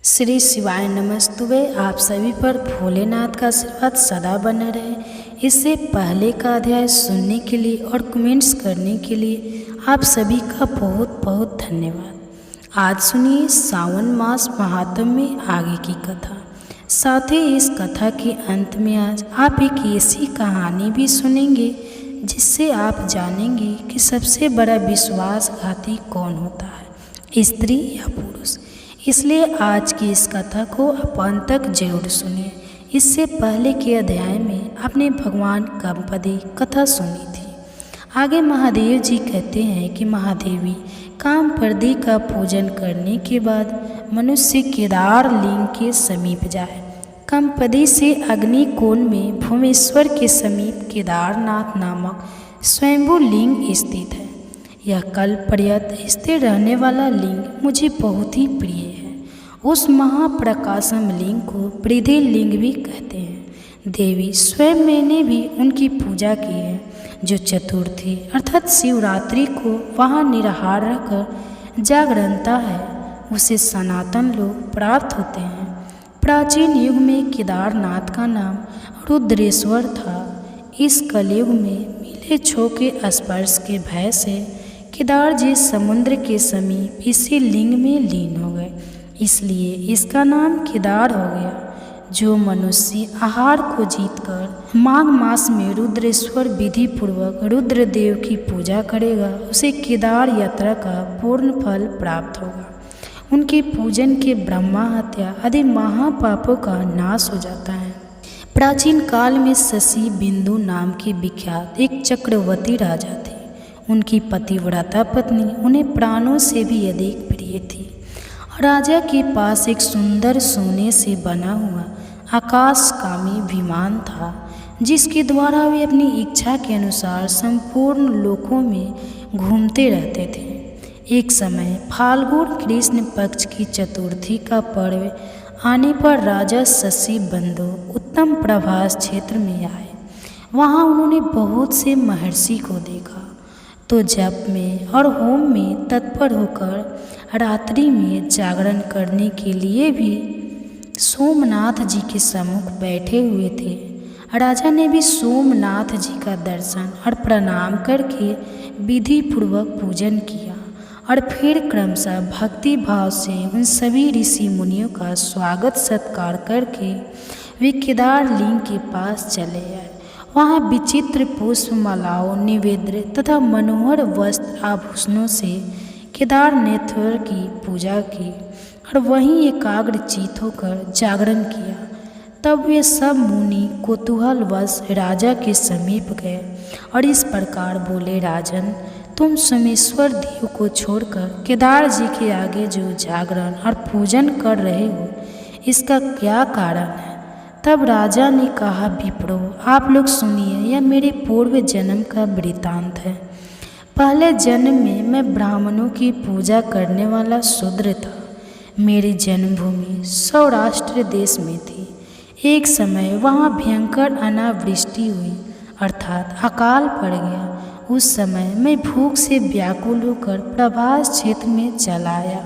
श्री शिवाय नमस्तुभे। आप सभी पर भोलेनाथ का आशीर्वाद सदा बना रहे। इससे पहले का अध्याय सुनने के लिए और कमेंट्स करने के लिए आप सभी का बहुत बहुत धन्यवाद। आज सुनिए सावन मास महात्म्य में आगे की कथा। साथ ही इस कथा के अंत में आज आप एक ऐसी कहानी भी सुनेंगे जिससे आप जानेंगे कि सबसे बड़ा विश्वासघाती कौन होता है, स्त्री या पुरुष। इसलिए आज की इस कथा को आप अंत तक जरूर सुनिए। इससे पहले के अध्याय में आपने भगवान कामपदी कथा सुनी थी। आगे महादेव जी कहते हैं कि महादेवी कामपदी का पूजन करने के बाद मनुष्य केदार लिंग के समीप जाए। कामपदी से अग्निकोण में भुवनेश्वर के समीप केदारनाथ नामक स्वयंभू लिंग स्थित है। यह कल्पपर्यंत स्थिर रहने वाला लिंग मुझे बहुत ही प्रिय है। उस महाप्रकाशम लिंग को वृद्धि लिंग भी कहते हैं। देवी स्वयं मैंने भी उनकी पूजा की है। जो चतुर्थी अर्थात शिवरात्रि को वहाँ निराहार रहकर जागरणता है उसे सनातन लोग प्राप्त होते हैं। प्राचीन युग में केदारनाथ का नाम रुद्रेश्वर था। इस कलयुग में मिले छो के स्पर्श के भय से केदार जी समुद्र के समीप इसी लिंग में लीन हो गए, इसलिए इसका नाम केदार हो गया। जो मनुष्य आहार को जीतकर माघ मास में रुद्रेश्वर विधि पूर्वक रुद्रदेव की पूजा करेगा उसे केदार यात्रा का पूर्ण फल प्राप्त होगा। उनके पूजन के ब्रह्मा हत्या आदि महापापों का नाश हो जाता है। प्राचीन काल में शशि बिंदु नाम के विख्यात एक चक्रवर्ती राजा थे। उनकी पतिव्रता पत्नी उन्हें प्राणों से भी अधिक प्रिय थी। राजा के पास एक सुंदर सोने से बना हुआ आकाशगामी विमान था जिसके द्वारा वे अपनी इच्छा के अनुसार संपूर्ण लोकों में घूमते रहते थे। एक समय फाल्गुन कृष्ण पक्ष की चतुर्थी का पर्व आने पर राजा शशि बंधु उत्तम प्रभास क्षेत्र में आए। वहाँ उन्होंने बहुत से महर्षि को देखा तो जप में और होम में तत्पर होकर रात्रि में जागरण करने के लिए भी सोमनाथ जी के सम्मुख बैठे हुए थे। राजा ने भी सोमनाथ जी का दर्शन और प्रणाम करके विधि पूर्वक पूजन किया और फिर क्रमशः भक्ति भाव से उन सभी ऋषि मुनियों का स्वागत सत्कार करके वे केदार लिंग के पास चले आए। वहाँ विचित्र पुष्पमालाओं निवेद्य तथा मनोहर वस्त्र आभूषणों से केदारनाथेश्वर की पूजा की और वहीं एकाग्रचित्त होकर जागरण किया। तब वे सब मुनि कौतूहलवश राजा के समीप गए और इस प्रकार बोले, राजन, तुम सोमेश्वर देव को छोड़कर केदार जी के आगे जो जागरण और पूजन कर रहे हो इसका क्या कारण है? तब राजा ने कहा, विप्रो, आप लोग सुनिए, यह मेरे पूर्व जन्म का वृत्तांत है। पहले जन्म में मैं ब्राह्मणों की पूजा करने वाला शूद्र था। मेरी जन्मभूमि सौराष्ट्र देश में थी। एक समय वहाँ भयंकर अनावृष्टि हुई अर्थात अकाल पड़ गया। उस समय मैं भूख से व्याकुल होकर प्रभास क्षेत्र में चला आया।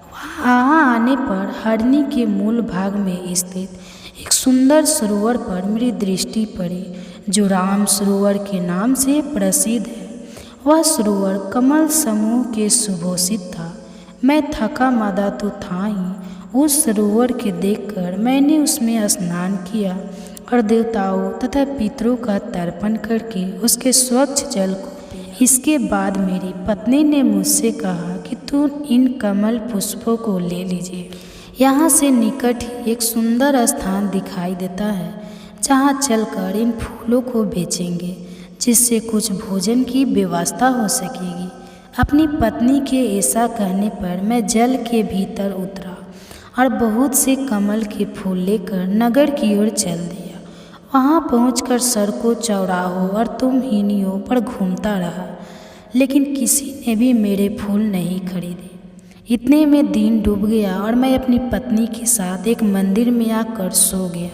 वहाँ आने पर हरणी के मूल भाग में स्थित एक सुंदर सरोवर पर मेरी दृष्टि पड़ी जो राम सरोवर के नाम से प्रसिद्ध है। वह सरोवर कमल समूह के सुभूषित था। मैं थका मादा तो था ही। उस सरोवर के देखकर मैंने उसमें स्नान किया और देवताओं तथा पितरों का तर्पण करके उसके स्वच्छ जल को पिया। इसके बाद मेरी पत्नी ने मुझसे कहा कि तुम इन कमल पुष्पों को ले लीजिए। यहाँ से निकट ही एक सुंदर स्थान दिखाई देता है जहाँ चलकर इन फूलों को बेचेंगे जिससे कुछ भोजन की व्यवस्था हो सकेगी। अपनी पत्नी के ऐसा कहने पर मैं जल के भीतर उतरा और बहुत से कमल के फूल लेकर नगर की ओर चल दिया। वहाँ पहुंचकर सड़कों चौराहों और तुमहिनियों पर घूमता रहा, लेकिन किसी ने भी मेरे फूल नहीं खरीदे। इतने में दिन डूब गया और मैं अपनी पत्नी के साथ एक मंदिर में आकर सो गया।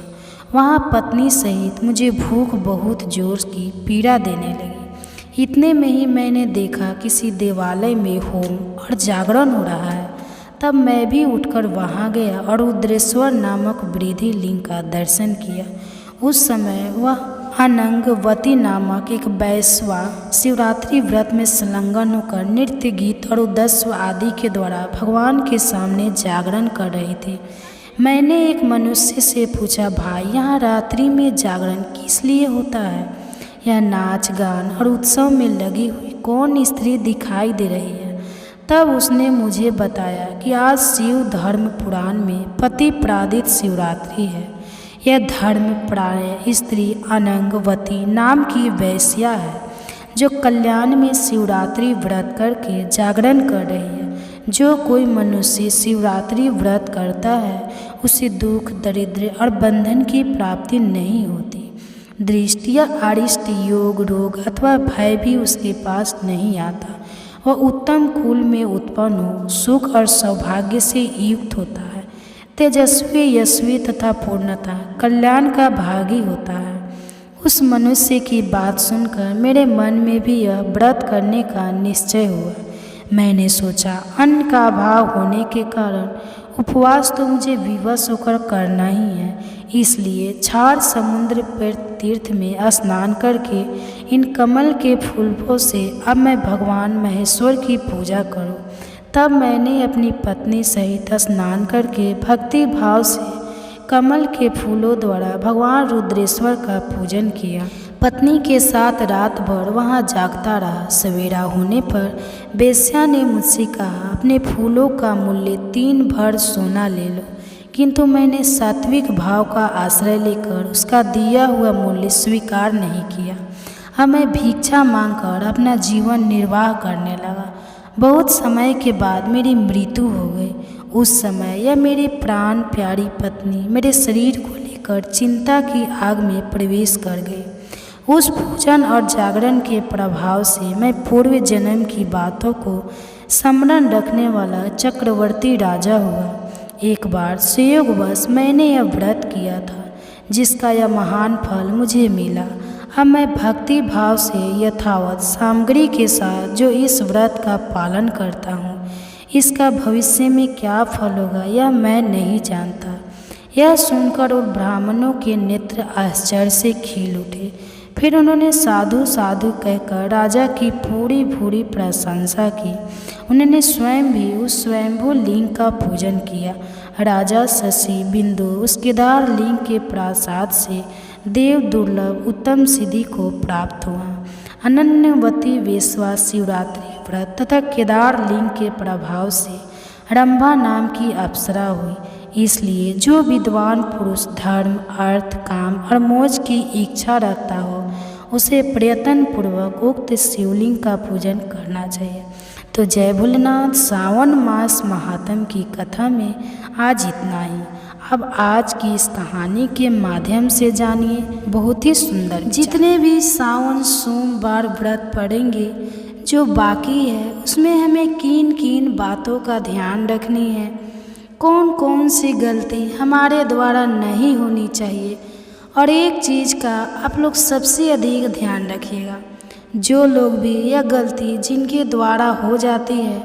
वहाँ पत्नी सहित मुझे भूख बहुत जोर की पीड़ा देने लगी। इतने में ही मैंने देखा किसी देवालय में होम और जागरण हो रहा है। तब मैं भी उठकर वहाँ गया और रुद्रेश्वर नामक वृद्धि लिंग का दर्शन किया। उस समय वह अनंगवती नामक एक वैश्या शिवरात्रि व्रत में संलग्न होकर नृत्य, गीत और उद्सव आदि के द्वारा भगवान के सामने जागरण कर रही थी। मैंने एक मनुष्य से पूछा, भाई यहाँ रात्रि में जागरण किस लिए होता है? यह नाच गान और उत्सव में लगी हुई कौन स्त्री दिखाई दे रही है? तब उसने मुझे बताया कि आज शिव धर्म पुराण में पति प्रादित शिवरात्रि है। यह धर्म प्राय स्त्री अनंगवती नाम की वैश्या है जो कल्याण में शिवरात्रि व्रत करके जागरण कर रही है। जो कोई मनुष्य शिवरात्रि व्रत करता है उसे दुख, दरिद्र और बंधन की प्राप्ति नहीं होती। दृष्टि या अरिष्ट, योग, रोग अथवा भय भी उसके पास नहीं आता। वह उत्तम कुल में उत्पन्न हो, सुख और सौभाग्य से युक्त होता है, तेजस्वी, यशस्वी तथा पूर्णतः कल्याण का भागी होता है। उस मनुष्य की बात सुनकर मेरे मन में भी यह व्रत करने का निश्चय हुआ। मैंने सोचा, अन्न का अभाव होने के कारण उपवास तो मुझे विवश होकर करना ही है, इसलिए छार समुद्र पर तीर्थ में स्नान करके इन कमल के फूलों से अब मैं भगवान महेश्वर की पूजा करूं। तब मैंने अपनी पत्नी सहित स्नान करके भक्ति भाव से कमल के फूलों द्वारा भगवान रुद्रेश्वर का पूजन किया। पत्नी के साथ रात भर वहाँ जागता रहा। सवेरा होने पर वेश्या ने मुझसे कहा, अपने फूलों का मूल्य 3 भर सोना ले लो। किंतु मैंने सात्विक भाव का आश्रय लेकर उसका दिया हुआ मूल्य स्वीकार नहीं किया। अब मैं भिक्षा मांगकर अपना जीवन निर्वाह करने लगा। बहुत समय के बाद मेरी मृत्यु हो गई। उस समय यह मेरी प्राण प्यारी पत्नी मेरे शरीर को लेकर चिंता की आग में प्रवेश कर गई। उस पूजन और जागरण के प्रभाव से मैं पूर्व जन्म की बातों को स्मरण रखने वाला चक्रवर्ती राजा हुआ। एक बार संयोगवश मैंने यह व्रत किया था जिसका यह महान फल मुझे मिला। अब मैं भक्ति भाव से यथावत सामग्री के साथ जो इस व्रत का पालन करता हूँ, इसका भविष्य में क्या फल होगा यह मैं नहीं जानता। यह सुनकर उन ब्राह्मणों के नेत्र आश्चर्य से खिल उठे। फिर उन्होंने साधु साधु कहकर राजा की पूरी पूरी प्रशंसा की। उन्होंने स्वयं भी उस स्वयंभू लिंग का पूजन किया। राजा शशि बिंदु उस केदार लिंग के प्रसाद से देव दुर्लभ उत्तम सिद्धि को प्राप्त हुआ। अनन्यवती वेश्या शिवरात्रि व्रत तथा केदार लिंग के प्रभाव से रंभा नाम की अप्सरा हुई। इसलिए जो विद्वान पुरुष धर्म, अर्थ, काम और मोक्ष की इच्छा रखता हो उसे प्रयत्न पूर्वक उक्त शिवलिंग का पूजन करना चाहिए। तो जय भोलेनाथ। सावन मास महात्म की कथा में आज इतना ही। अब आज की इस कहानी के माध्यम से जानिए बहुत ही सुंदर जितने भी सावन सोमवार व्रत पड़ेंगे जो बाकी है उसमें हमें किन किन बातों का ध्यान रखनी है, कौन कौन सी गलती हमारे द्वारा नहीं होनी चाहिए। और एक चीज़ का आप लोग सबसे अधिक ध्यान रखिएगा, जो लोग भी यह गलती जिनके द्वारा हो जाती है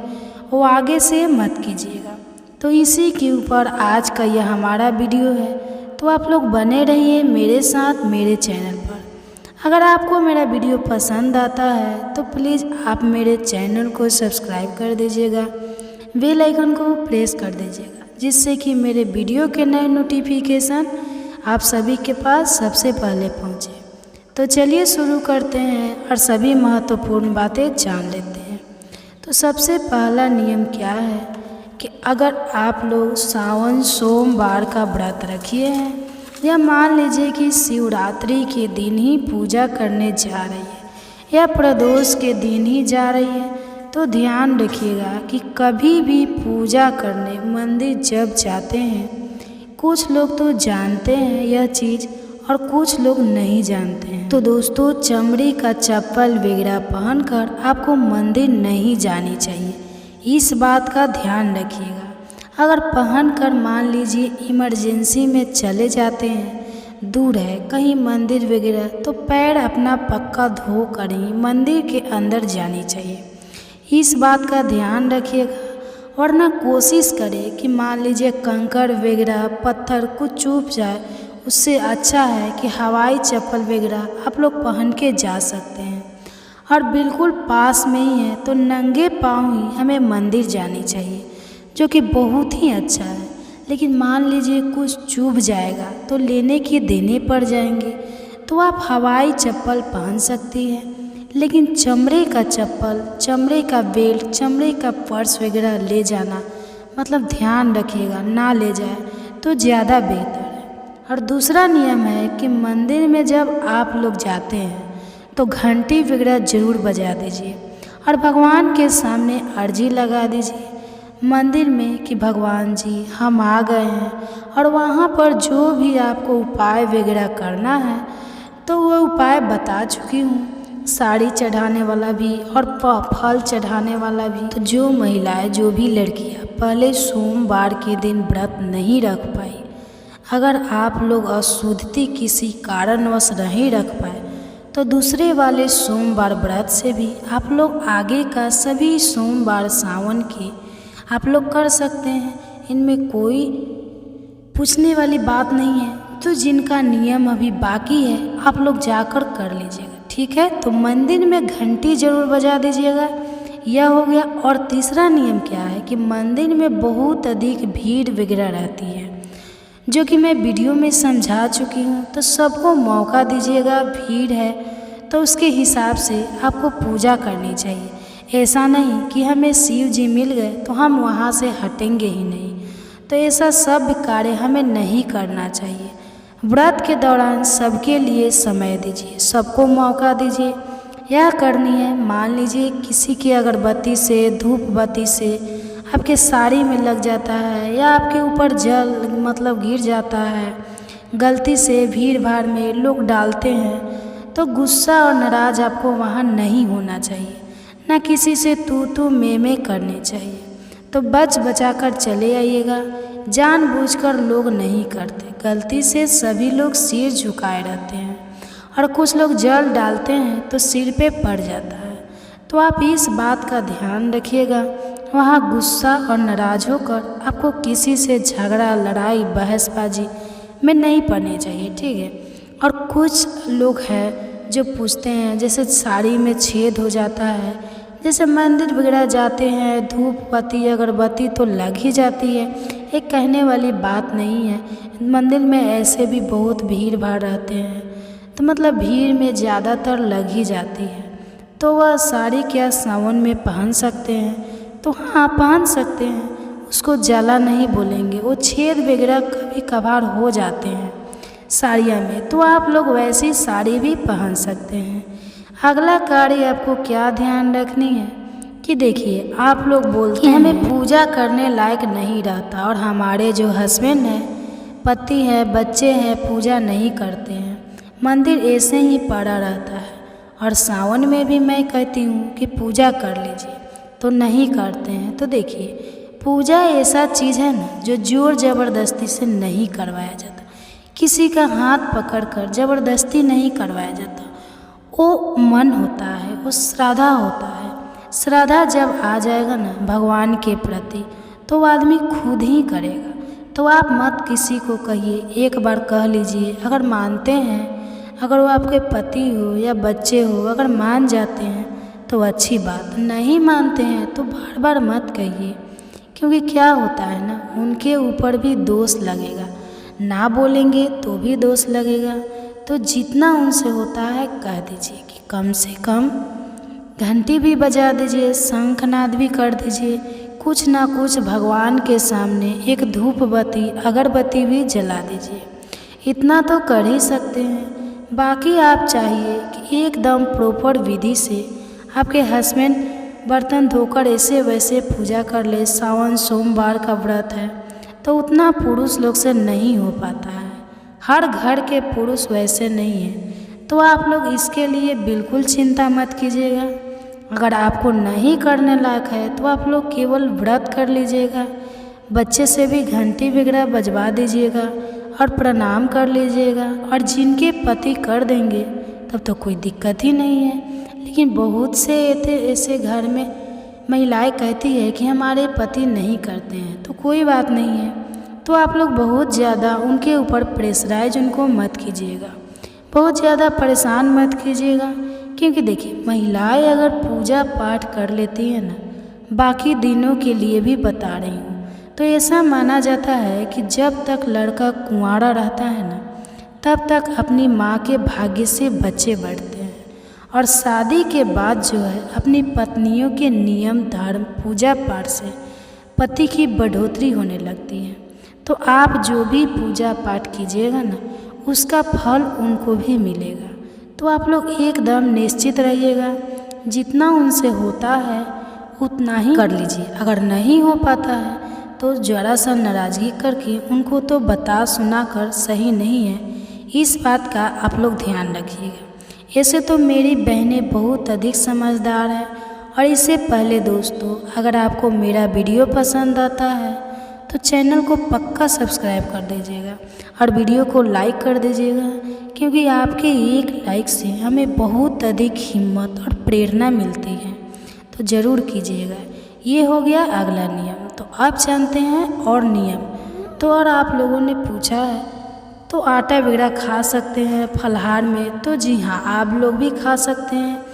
वो आगे से मत कीजिएगा। तो इसी के ऊपर आज का यह हमारा वीडियो है। तो आप लोग बने रहिए मेरे साथ मेरे चैनल पर। अगर आपको मेरा वीडियो पसंद आता है तो प्लीज़ आप मेरे चैनल को सब्सक्राइब कर दीजिएगा, बेल आइकन को प्रेस कर दीजिएगा, जिससे कि मेरे वीडियो के नए नोटिफिकेशन आप सभी के पास सबसे पहले पहुंचे। तो चलिए शुरू करते हैं और सभी महत्वपूर्ण बातें जान लेते हैं। तो सबसे पहला नियम क्या है कि अगर आप लोग सावन सोमवार का व्रत रखिए हैं या मान लीजिए कि शिवरात्रि के दिन ही पूजा करने जा रही है या प्रदोष के दिन ही जा रही है, तो ध्यान रखिएगा कि कभी भी पूजा करने मंदिर जब जाते हैं, कुछ लोग तो जानते हैं यह चीज़ और कुछ लोग नहीं जानते हैं। तो दोस्तों, चमड़ी का चप्पल वगैरह पहनकर आपको मंदिर नहीं जानी चाहिए, इस बात का ध्यान रखिएगा। अगर पहनकर मान लीजिए इमरजेंसी में चले जाते हैं, दूर है कहीं मंदिर वगैरह, तो पैर अपना पक्का धो कर ही मंदिर के अंदर जानी चाहिए, इस बात का ध्यान रखिएगा। वरना कोशिश करें कि मान लीजिए कंकड़ वगैरह पत्थर कुछ चुभ जाए, उससे अच्छा है कि हवाई चप्पल वगैरह आप लोग पहन के जा सकते हैं। और बिल्कुल पास में ही है तो नंगे पाँव ही हमें मंदिर जानी चाहिए, जो कि बहुत ही अच्छा है। लेकिन मान लीजिए कुछ चुभ जाएगा तो लेने के देने पड़ जाएंगे, तो आप हवाई चप्पल पहन सकती हैं। लेकिन चमड़े का चप्पल, चमड़े का बेल्ट, चमड़े का पर्स वगैरह ले जाना मतलब ध्यान रखिएगा ना ले जाए तो ज़्यादा बेहतर है। और दूसरा नियम है कि मंदिर में जब आप लोग जाते हैं तो घंटी वगैरह ज़रूर बजा दीजिए और भगवान के सामने अर्जी लगा दीजिए मंदिर में कि भगवान जी हम आ गए हैं। और वहाँ पर जो भी आपको उपाय वगैरह करना है तो वह उपाय बता चुकी हूँ, साड़ी चढ़ाने वाला भी और फल चढ़ाने वाला भी। तो जो महिलाएं, जो भी लड़कियां पहले सोमवार के दिन व्रत नहीं रख पाई, अगर आप लोग अशुद्धि किसी कारणवश नहीं रख पाए तो दूसरे वाले सोमवार व्रत से भी आप लोग आगे का सभी सोमवार सावन के आप लोग कर सकते हैं। इनमें कोई पूछने वाली बात नहीं है। तो जिनका नियम अभी बाकी है आप लोग जाकर कर लीजिएगा, ठीक है। तो मंदिर में घंटी ज़रूर बजा दीजिएगा, यह हो गया। और तीसरा नियम क्या है कि मंदिर में बहुत अधिक भीड़ वगैरह रहती है, जो कि मैं वीडियो में समझा चुकी हूँ। तो सबको मौका दीजिएगा, भीड़ है तो उसके हिसाब से आपको पूजा करनी चाहिए। ऐसा नहीं कि हमें शिव जी मिल गए तो हम वहाँ से हटेंगे ही नहीं। तो ऐसा सब कार्य हमें नहीं करना चाहिए। व्रत के दौरान सबके लिए समय दीजिए, सबको मौका दीजिए। यह करनी है, मान लीजिए किसी की अगरबत्ती से, धूप बत्ती से आपके साड़ी में लग जाता है या आपके ऊपर जल मतलब गिर जाता है, गलती से भीड़ भाड़ में लोग डालते हैं, तो गुस्सा और नाराज़ आपको वहाँ नहीं होना चाहिए, ना किसी से तू मैं करनी चाहिए। तो बच बचा कर चले आइएगा। जानबूझकर लोग नहीं करते, गलती से सभी लोग सिर झुकाए रहते हैं और कुछ लोग जल डालते हैं तो सिर पे पड़ जाता है। तो आप इस बात का ध्यान रखिएगा, वहाँ गुस्सा और नाराज़ होकर आपको किसी से झगड़ा, लड़ाई, बहसबाजी में नहीं पड़नी चाहिए, ठीक है। और कुछ लोग हैं जो पूछते हैं, जैसे साड़ी में छेद हो जाता है, जैसे मंदिर वगैरह जाते हैं, धूप बत्ती अगरबत्ती तो लग ही जाती है, एक कहने वाली बात नहीं है। मंदिर में ऐसे भी बहुत भीड़ भाड़ रहते हैं, तो मतलब भीड़ में ज़्यादातर लग ही जाती है। तो वह साड़ी क्या सावन में पहन सकते हैं? तो हाँ पहन सकते हैं, उसको जला नहीं बोलेंगे। वो छेद वगैरह कभी कभार हो जाते हैं साड़ियाँ में, तो आप लोग वैसी साड़ी भी पहन सकते हैं। अगला कार्य आपको क्या ध्यान रखनी है कि देखिए, आप लोग बोलते हैं हमें पूजा करने लायक नहीं रहता और हमारे जो हस्बैंड हैं, पति है, बच्चे हैं, पूजा नहीं करते हैं, मंदिर ऐसे ही पड़ा रहता है। और सावन में भी मैं कहती हूँ कि पूजा कर लीजिए, तो नहीं करते हैं। तो देखिए, पूजा ऐसा चीज़ है ना जो जोर ज़बरदस्ती से नहीं करवाया जाता, किसी का हाथ पकड़कर ज़बरदस्ती नहीं करवाया जाता। वो मन होता है, वो श्रद्धा होता है। श्रद्धा जब आ जाएगा ना भगवान के प्रति, तो वो आदमी खुद ही करेगा। तो आप मत किसी को कहिए, एक बार कह लीजिए। अगर मानते हैं, अगर वो आपके पति हो या बच्चे हो, अगर मान जाते हैं तो अच्छी बात, नहीं मानते हैं तो बार बार मत कहिए, क्योंकि क्या होता है ना, उनके ऊपर भी दोष लगेगा, ना बोलेंगे तो भी दोष लगेगा। तो जितना उनसे होता है कह दीजिए कि कम से कम घंटी भी बजा दीजिए, शंखनाद भी कर दीजिए, कुछ ना कुछ भगवान के सामने एक धूप बत्ती अगरबत्ती भी जला दीजिए। इतना तो कर ही सकते हैं। बाकी आप चाहिए कि एकदम प्रॉपर विधि से आपके हस्बैंड बर्तन धोकर ऐसे वैसे पूजा कर ले, सावन सोमवार का व्रत है, तो उतना पुरुष लोग से नहीं हो पाता है। हर घर के पुरुष वैसे नहीं हैं। तो आप लोग इसके लिए बिल्कुल चिंता मत कीजिएगा। अगर आपको नहीं करने लायक है तो आप लोग केवल व्रत कर लीजिएगा, बच्चे से भी घंटी वगैरह बजवा दीजिएगा और प्रणाम कर लीजिएगा। और जिनके पति कर देंगे तब तो कोई दिक्कत ही नहीं है। लेकिन बहुत से ऐसे घर में महिलाएं कहती है कि हमारे पति नहीं करते हैं, तो कोई बात नहीं है। तो आप लोग बहुत ज़्यादा उनके ऊपर प्रेशराइज उनको मत कीजिएगा, बहुत ज़्यादा परेशान मत कीजिएगा। क्योंकि देखिए, महिलाएं अगर पूजा पाठ कर लेती हैं ना, बाकी दिनों के लिए भी बता रही हूँ, तो ऐसा माना जाता है कि जब तक लड़का कुंवारा रहता है ना, तब तक अपनी माँ के भाग्य से बच्चे बढ़ते हैं, और शादी के बाद जो है अपनी पत्नियों के नियम धर्म पूजा पाठ से पति की बढ़ोतरी होने लगती है। तो आप जो भी पूजा पाठ कीजिएगा ना, उसका फल उनको भी मिलेगा। तो आप लोग एकदम निश्चित रहिएगा, जितना उनसे होता है उतना ही कर लीजिए। अगर नहीं हो पाता है तो ज़रा सा नाराज़गी करके उनको तो बता सुना कर सही नहीं है, इस बात का आप लोग ध्यान रखिएगा। ऐसे तो मेरी बहनें बहुत अधिक समझदार है। और इससे पहले दोस्तों, अगर आपको मेरा वीडियो पसंद आता है तो चैनल को पक्का सब्सक्राइब कर दीजिएगा और वीडियो को लाइक कर दीजिएगा, क्योंकि आपके एक लाइक से हमें बहुत अधिक हिम्मत और प्रेरणा मिलती है। तो ज़रूर कीजिएगा। ये हो गया अगला नियम। तो आप जानते हैं और नियम। तो और आप लोगों ने पूछा है तो आटा वगैरह खा सकते हैं फलाहार में? तो जी हाँ, आप लोग भी खा सकते हैं।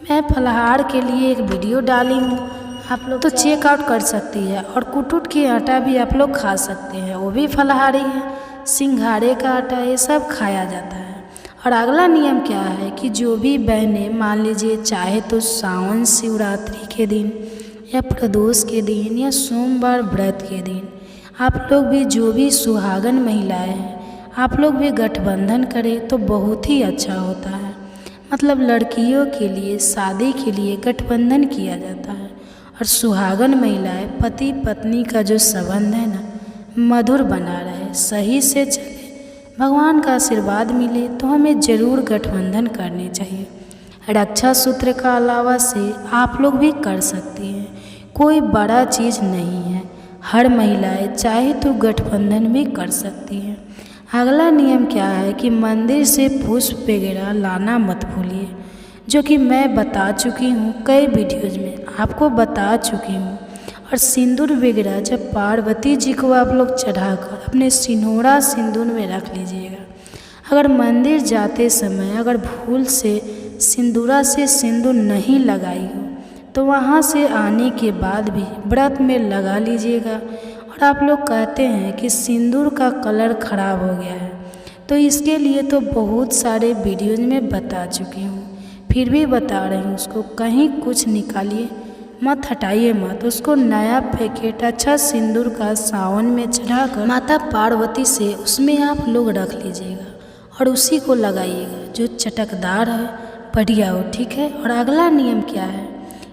मैं फलाहार के लिए एक वीडियो डाली हूँ, आप लोग तो चेकआउट कर सकती है। और कुटुट के आटा भी आप लोग खा सकते हैं, वो भी फलाहारी है। सिंघाड़े का आटा, ये सब खाया जाता है। और अगला नियम क्या है कि जो भी बहनें मान लीजिए चाहे तो सावन शिवरात्रि के दिन या प्रदोष के दिन या सोमवार व्रत के दिन, आप लोग भी जो भी सुहागन महिलाएं हैं, आप लोग भी गठबंधन करें तो बहुत ही अच्छा होता है। मतलब लड़कियों के लिए शादी के लिए गठबंधन किया जाता है, और सुहागन महिलाएं पति पत्नी का जो संबंध है ना, मधुर बना रहे, सही से चले, भगवान का आशीर्वाद मिले, तो हमें ज़रूर गठबंधन करनी चाहिए। रक्षा सूत्र का अलावा से आप लोग भी कर सकती हैं, कोई बड़ा चीज़ नहीं है। हर महिलाएं चाहे तो गठबंधन में कर सकती हैं। अगला नियम क्या है कि मंदिर से पुष्प वगैरह लाना मत भूलिए, जो कि मैं बता चुकी हूँ, कई वीडियोज़ में आपको बता चुकी हूँ। और सिंदूर वगैरह जब पार्वती जी को आप लोग चढ़ाकर अपने सिनोरा सिंदूर में रख लीजिएगा। अगर मंदिर जाते समय अगर भूल से सिंदूरा से सिंदूर नहीं लगाई हो तो वहाँ से आने के बाद भी व्रत में लगा लीजिएगा। और आप लोग कहते हैं कि सिंदूर का कलर ख़राब हो गया है, तो इसके लिए तो बहुत सारे वीडियोज़ में बता चुकी हूँ, फिर भी बता रही हूँ। उसको कहीं कुछ निकालिए मत, हटाइए मत, उसको नया पैकेट अच्छा सिंदूर का सावन में चढ़ाकर माता पार्वती से उसमें आप लोग रख लीजिएगा और उसी को लगाइएगा, जो चटकदार है, बढ़िया हो, ठीक है। और अगला नियम क्या है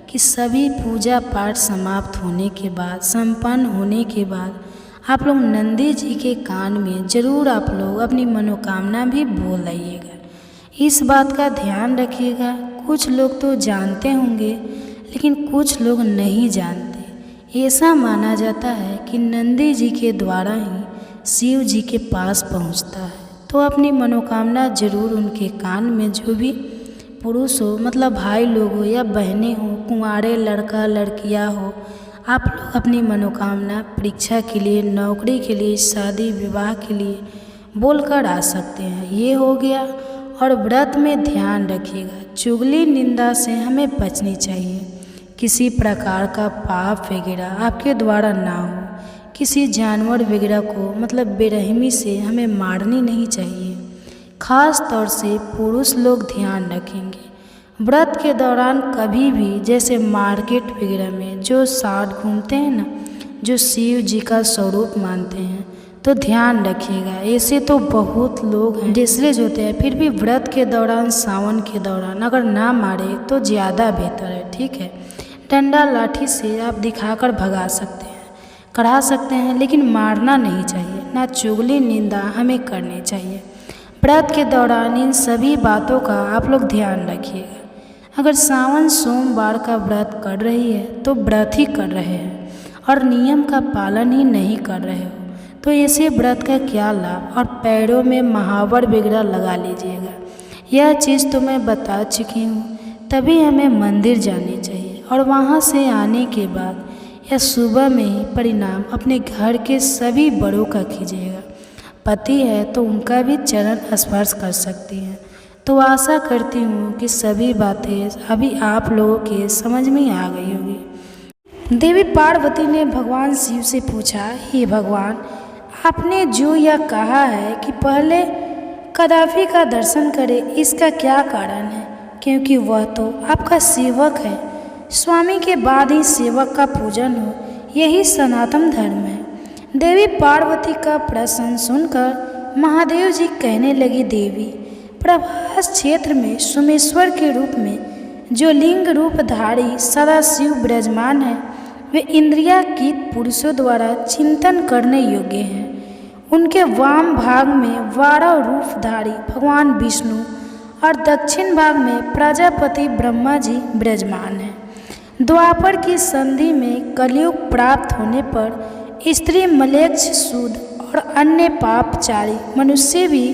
कि सभी पूजा पाठ समाप्त होने के बाद, संपन्न होने के बाद, आप लोग नंदी जी के कान में ज़रूर आप लोग अपनी मनोकामना भी बोल आइएगा। इस बात का ध्यान रखिएगा। कुछ लोग तो जानते होंगे लेकिन कुछ लोग नहीं जानते। ऐसा माना जाता है कि नंदी जी के द्वारा ही शिव जी के पास पहुंचता है। तो अपनी मनोकामना ज़रूर उनके कान में, जो भी पुरुष हो, मतलब भाई लोग हो या बहनें हो, कुंवारे लड़का लड़कियां हो, आप लोग अपनी मनोकामना परीक्षा के लिए, नौकरी के लिए, शादी विवाह के लिए बोलकर आ सकते हैं। ये हो गया। और व्रत में ध्यान रखिएगा, चुगली निंदा से हमें बचनी चाहिए। किसी प्रकार का पाप वगैरह आपके द्वारा ना हो। किसी जानवर वगैरह को मतलब बेरहमी से हमें मारनी नहीं चाहिए। ख़ास तौर से पुरुष लोग ध्यान रखेंगे। व्रत के दौरान कभी भी जैसे मार्केट वगैरह में जो साथ घूमते हैं ना, जो शिव जी का स्वरूप मानते हैं, तो ध्यान रखिएगा। ऐसे तो बहुत लोग हैं डिसरेज होते हैं, फिर भी व्रत के दौरान, सावन के दौरान अगर ना मारे तो ज़्यादा बेहतर है, ठीक है। डंडा लाठी से आप दिखाकर भगा सकते हैं, करा सकते हैं, लेकिन मारना नहीं चाहिए। ना चुगली निंदा हमें करनी चाहिए। व्रत के दौरान इन सभी बातों का आप लोग ध्यान रखिएगा। अगर सावन सोमवार का व्रत कर रही है तो व्रत ही कर रहे हैं और नियम का पालन ही नहीं कर रहे हो, तो ऐसे व्रत का क्या लाभ। और पैरों में महावर वगैरह लगा लीजिएगा। यह चीज़ तो मैं बता चुकी हूँ। तभी हमें मंदिर जानी चाहिए और वहाँ से आने के बाद या सुबह में ही परिणाम अपने घर के सभी बड़ों का कीजिएगा। पति है तो उनका भी चरण स्पर्श कर सकती हैं। तो आशा करती हूँ कि सभी बातें अभी आप लोगों के समझ में आ गई होगी। देवी पार्वती ने भगवान शिव से पूछा, हे भगवान, आपने जो यह कहा है कि पहले कदाफी का दर्शन करें, इसका क्या कारण है? क्योंकि वह तो आपका सेवक है। स्वामी के बाद ही सेवक का पूजन हो, यही सनातन धर्म है। देवी पार्वती का प्रश्न सुनकर महादेव जी कहने लगी, देवी, प्रभास क्षेत्र में सोमेश्वर के रूप में जो लिंग रूपधारी सदाशिव विराजमान है, वे इंद्रियातीत पुरुषों द्वारा चिंतन करने योग्य हैं। उनके वाम भाग में 12 रूपधारी भगवान विष्णु और दक्षिण भाग में प्रजापति ब्रह्मा जी विराजमान हैं। द्वापर की संधि में कलयुग प्राप्त होने पर स्त्री, मलेच्छ, शूद्र और अन्य पापचारी मनुष्य भी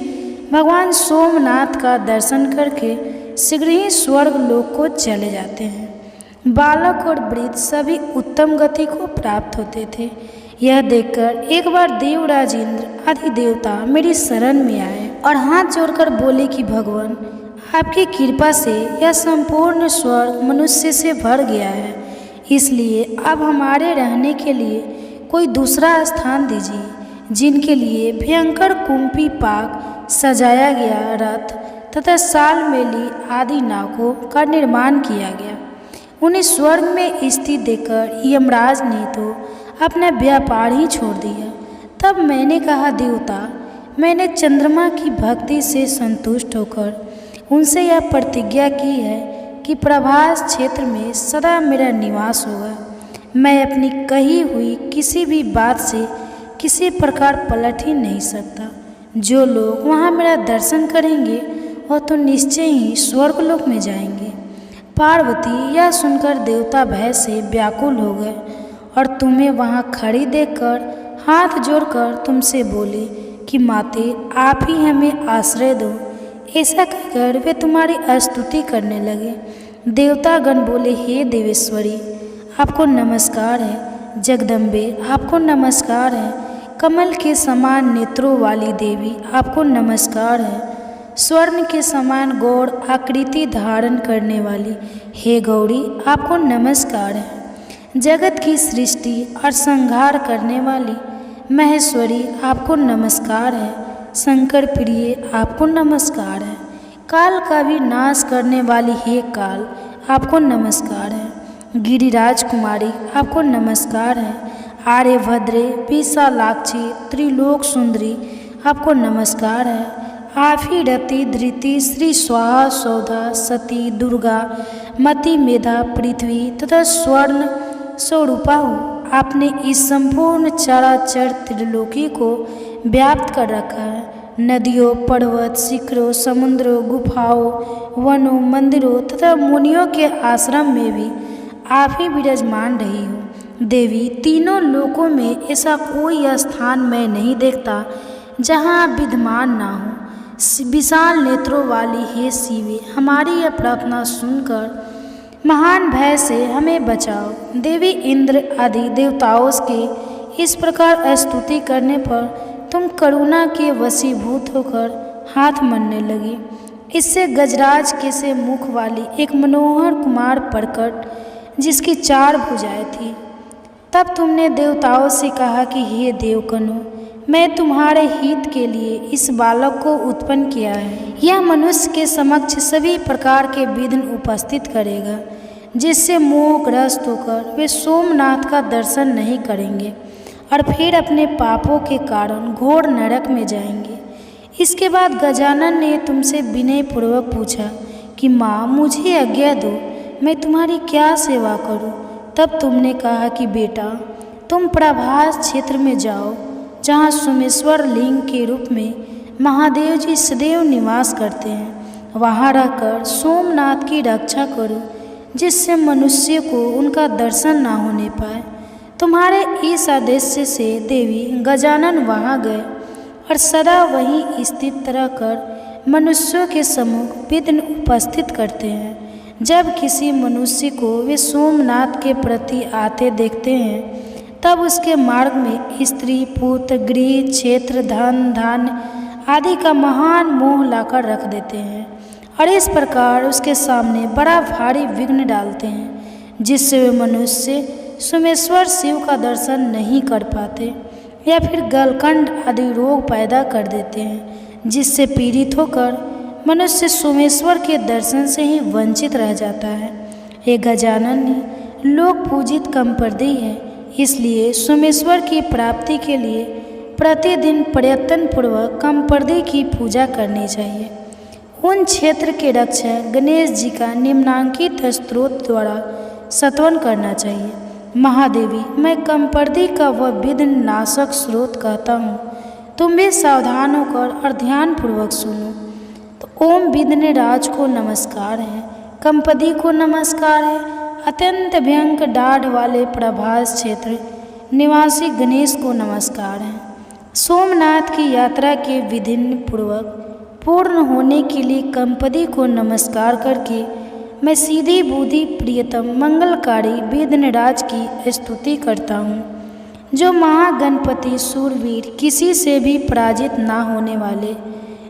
भगवान सोमनाथ का दर्शन करके शीघ्र ही स्वर्ग लोक को चले जाते हैं। बालक और वृद्ध सभी उत्तम गति को प्राप्त होते थे। यह देखकर एक बार देवराज इंद्र आदि देवता मेरी शरण में आए और हाथ जोड़कर बोले कि भगवान, आपकी कृपा से यह संपूर्ण स्वर्ग मनुष्य से भर गया है, इसलिए अब हमारे रहने के लिए कोई दूसरा स्थान दीजिए, जिनके लिए भयंकर कुंपी पाक, सजाया गया रथ तथा साल मेली आदि नावों का निर्माण किया गया। उन्हें स्वर्ग में स्थित देखकर यमराज ने तो अपना व्यापार ही छोड़ दिया। तब मैंने कहा, देवता, मैंने चंद्रमा की भक्ति से संतुष्ट होकर उनसे यह प्रतिज्ञा की है कि प्रभास क्षेत्र में सदा मेरा निवास होगा। मैं अपनी कही हुई किसी भी बात से किसी प्रकार पलट ही नहीं सकता। जो लोग वहाँ मेरा दर्शन करेंगे वह तो निश्चय ही स्वर्गलोक में जाएंगे। पार्वती यह सुनकर देवता भय से व्याकुल हो गए और तुम्हें वहाँ खड़ी देखकर हाथ जोड़कर तुमसे बोले कि माते, आप ही हमें आश्रय दो। ऐसा कहकर वे तुम्हारी स्तुति करने लगे। देवतागण बोले, हे देवेश्वरी, आपको नमस्कार है। जगदम्बे, आपको नमस्कार है। कमल के समान नेत्रों वाली देवी, आपको नमस्कार है। स्वर्ण के समान गौर आकृति धारण करने वाली हे गौरी, आपको नमस्कार है। जगत की सृष्टि और संहार करने वाली महेश्वरी, आपको नमस्कार है। शंकर प्रिय, आपको नमस्कार है। काल का भी नाश करने वाली हे काल, आपको नमस्कार है। गिरिराज कुमारी, आपको नमस्कार है। आर्यभद्रे, विशालाक्षी, त्रिलोक सुंदरी, आपको नमस्कार है। आप ही रति, धृति, श्री स्वाहा, सौधा, सती, दुर्गा, मति, मेधा, पृथ्वी तथा स्वर्ण स्वरूपा हो। आपने इस संपूर्ण चराचर त्रिलोकी को व्याप्त कर रखा है। नदियों, पर्वत, शिखरों, समुद्रों, गुफाओं, वनों, मंदिरों तथा मुनियों के आश्रम में भी आप ही विराजमान रही हो। देवी, तीनों लोकों में ऐसा कोई स्थान मैं नहीं देखता जहाँ आप विद्यमान ना हो। विशाल नेत्रों वाली हे शिवे, हमारी यह प्रार्थना सुनकर महान भय से हमें बचाओ। देवी इंद्र आदि देवताओं के इस प्रकार स्तुति करने पर तुम करुणा के वशीभूत होकर हाथ मलने लगी। इससे गजराज के से मुख वाली एक मनोहर कुमार प्रकट, जिसकी 4 भुजाएं थी। तब तुमने देवताओं से कहा कि हे देवकनों, मैं तुम्हारे हित के लिए इस बालक को उत्पन्न किया है। यह मनुष्य के समक्ष सभी प्रकार के विघ्न उपस्थित करेगा, जिससे मोहग्रस्त होकर वे सोमनाथ का दर्शन नहीं करेंगे और फिर अपने पापों के कारण घोर नरक में जाएंगे। इसके बाद गजानन ने तुमसे विनयपूर्वक पूछा कि माँ, मुझे आज्ञा दो, मैं तुम्हारी क्या सेवा करूँ। तब तुमने कहा कि बेटा, तुम प्रभास क्षेत्र में जाओ, जहाँ सोमेश्वर लिंग के रूप में महादेव जी सदैव निवास करते हैं। वहाँ रहकर सोमनाथ की रक्षा करो, जिससे मनुष्य को उनका दर्शन ना होने पाए। तुम्हारे इस आदेश से देवी गजानन वहाँ गए और सदा वहीं स्थित रहकर मनुष्यों के सम्मुख विघ्न उपस्थित करते हैं। जब किसी मनुष्य को वे सोमनाथ के प्रति आते देखते हैं तब उसके मार्ग में स्त्री, पुत्र, गृह, क्षेत्र, धन, धान्य आदि का महान मोह लाकर रख देते हैं और इस प्रकार उसके सामने बड़ा भारी विघ्न डालते हैं, जिससे वे मनुष्य सोमेश्वर शिव का दर्शन नहीं कर पाते या फिर गलकंड आदि रोग पैदा कर देते हैं, जिससे पीड़ित होकर मनुष्य सोमेश्वर के दर्शन से ही वंचित रह जाता है। ये गजानन ही लोक पूजित कमपर्दी है, इसलिए सोमेश्वर की प्राप्ति के लिए प्रतिदिन प्रयत्न पूर्वक कमपर्दी की पूजा करनी चाहिए। उन क्षेत्र के रक्षक गणेश जी का निम्नांकित स्तोत्र द्वारा स्तवन करना चाहिए। महादेवी, मैं कमपर्दी का वह विघ्न नाशक स्रोत कहता हूँ, तुम भी सावधान होकर और ध्यानपूर्वक सुनो। तो ओम विघ्नराज को नमस्कार है, कमपर्दी को नमस्कार है, अत्यंत भयंकर डाढ़ वाले प्रभास क्षेत्र निवासी गणेश को नमस्कार है। सोमनाथ की यात्रा के विधि पूर्वक पूर्ण होने के लिए कमपर्दी को नमस्कार करके मैं सीधी बुद्धि प्रियतम मंगलकारी विघ्नराज की स्तुति करता हूँ, जो महागणपति सूरवीर, किसी से भी पराजित ना होने वाले,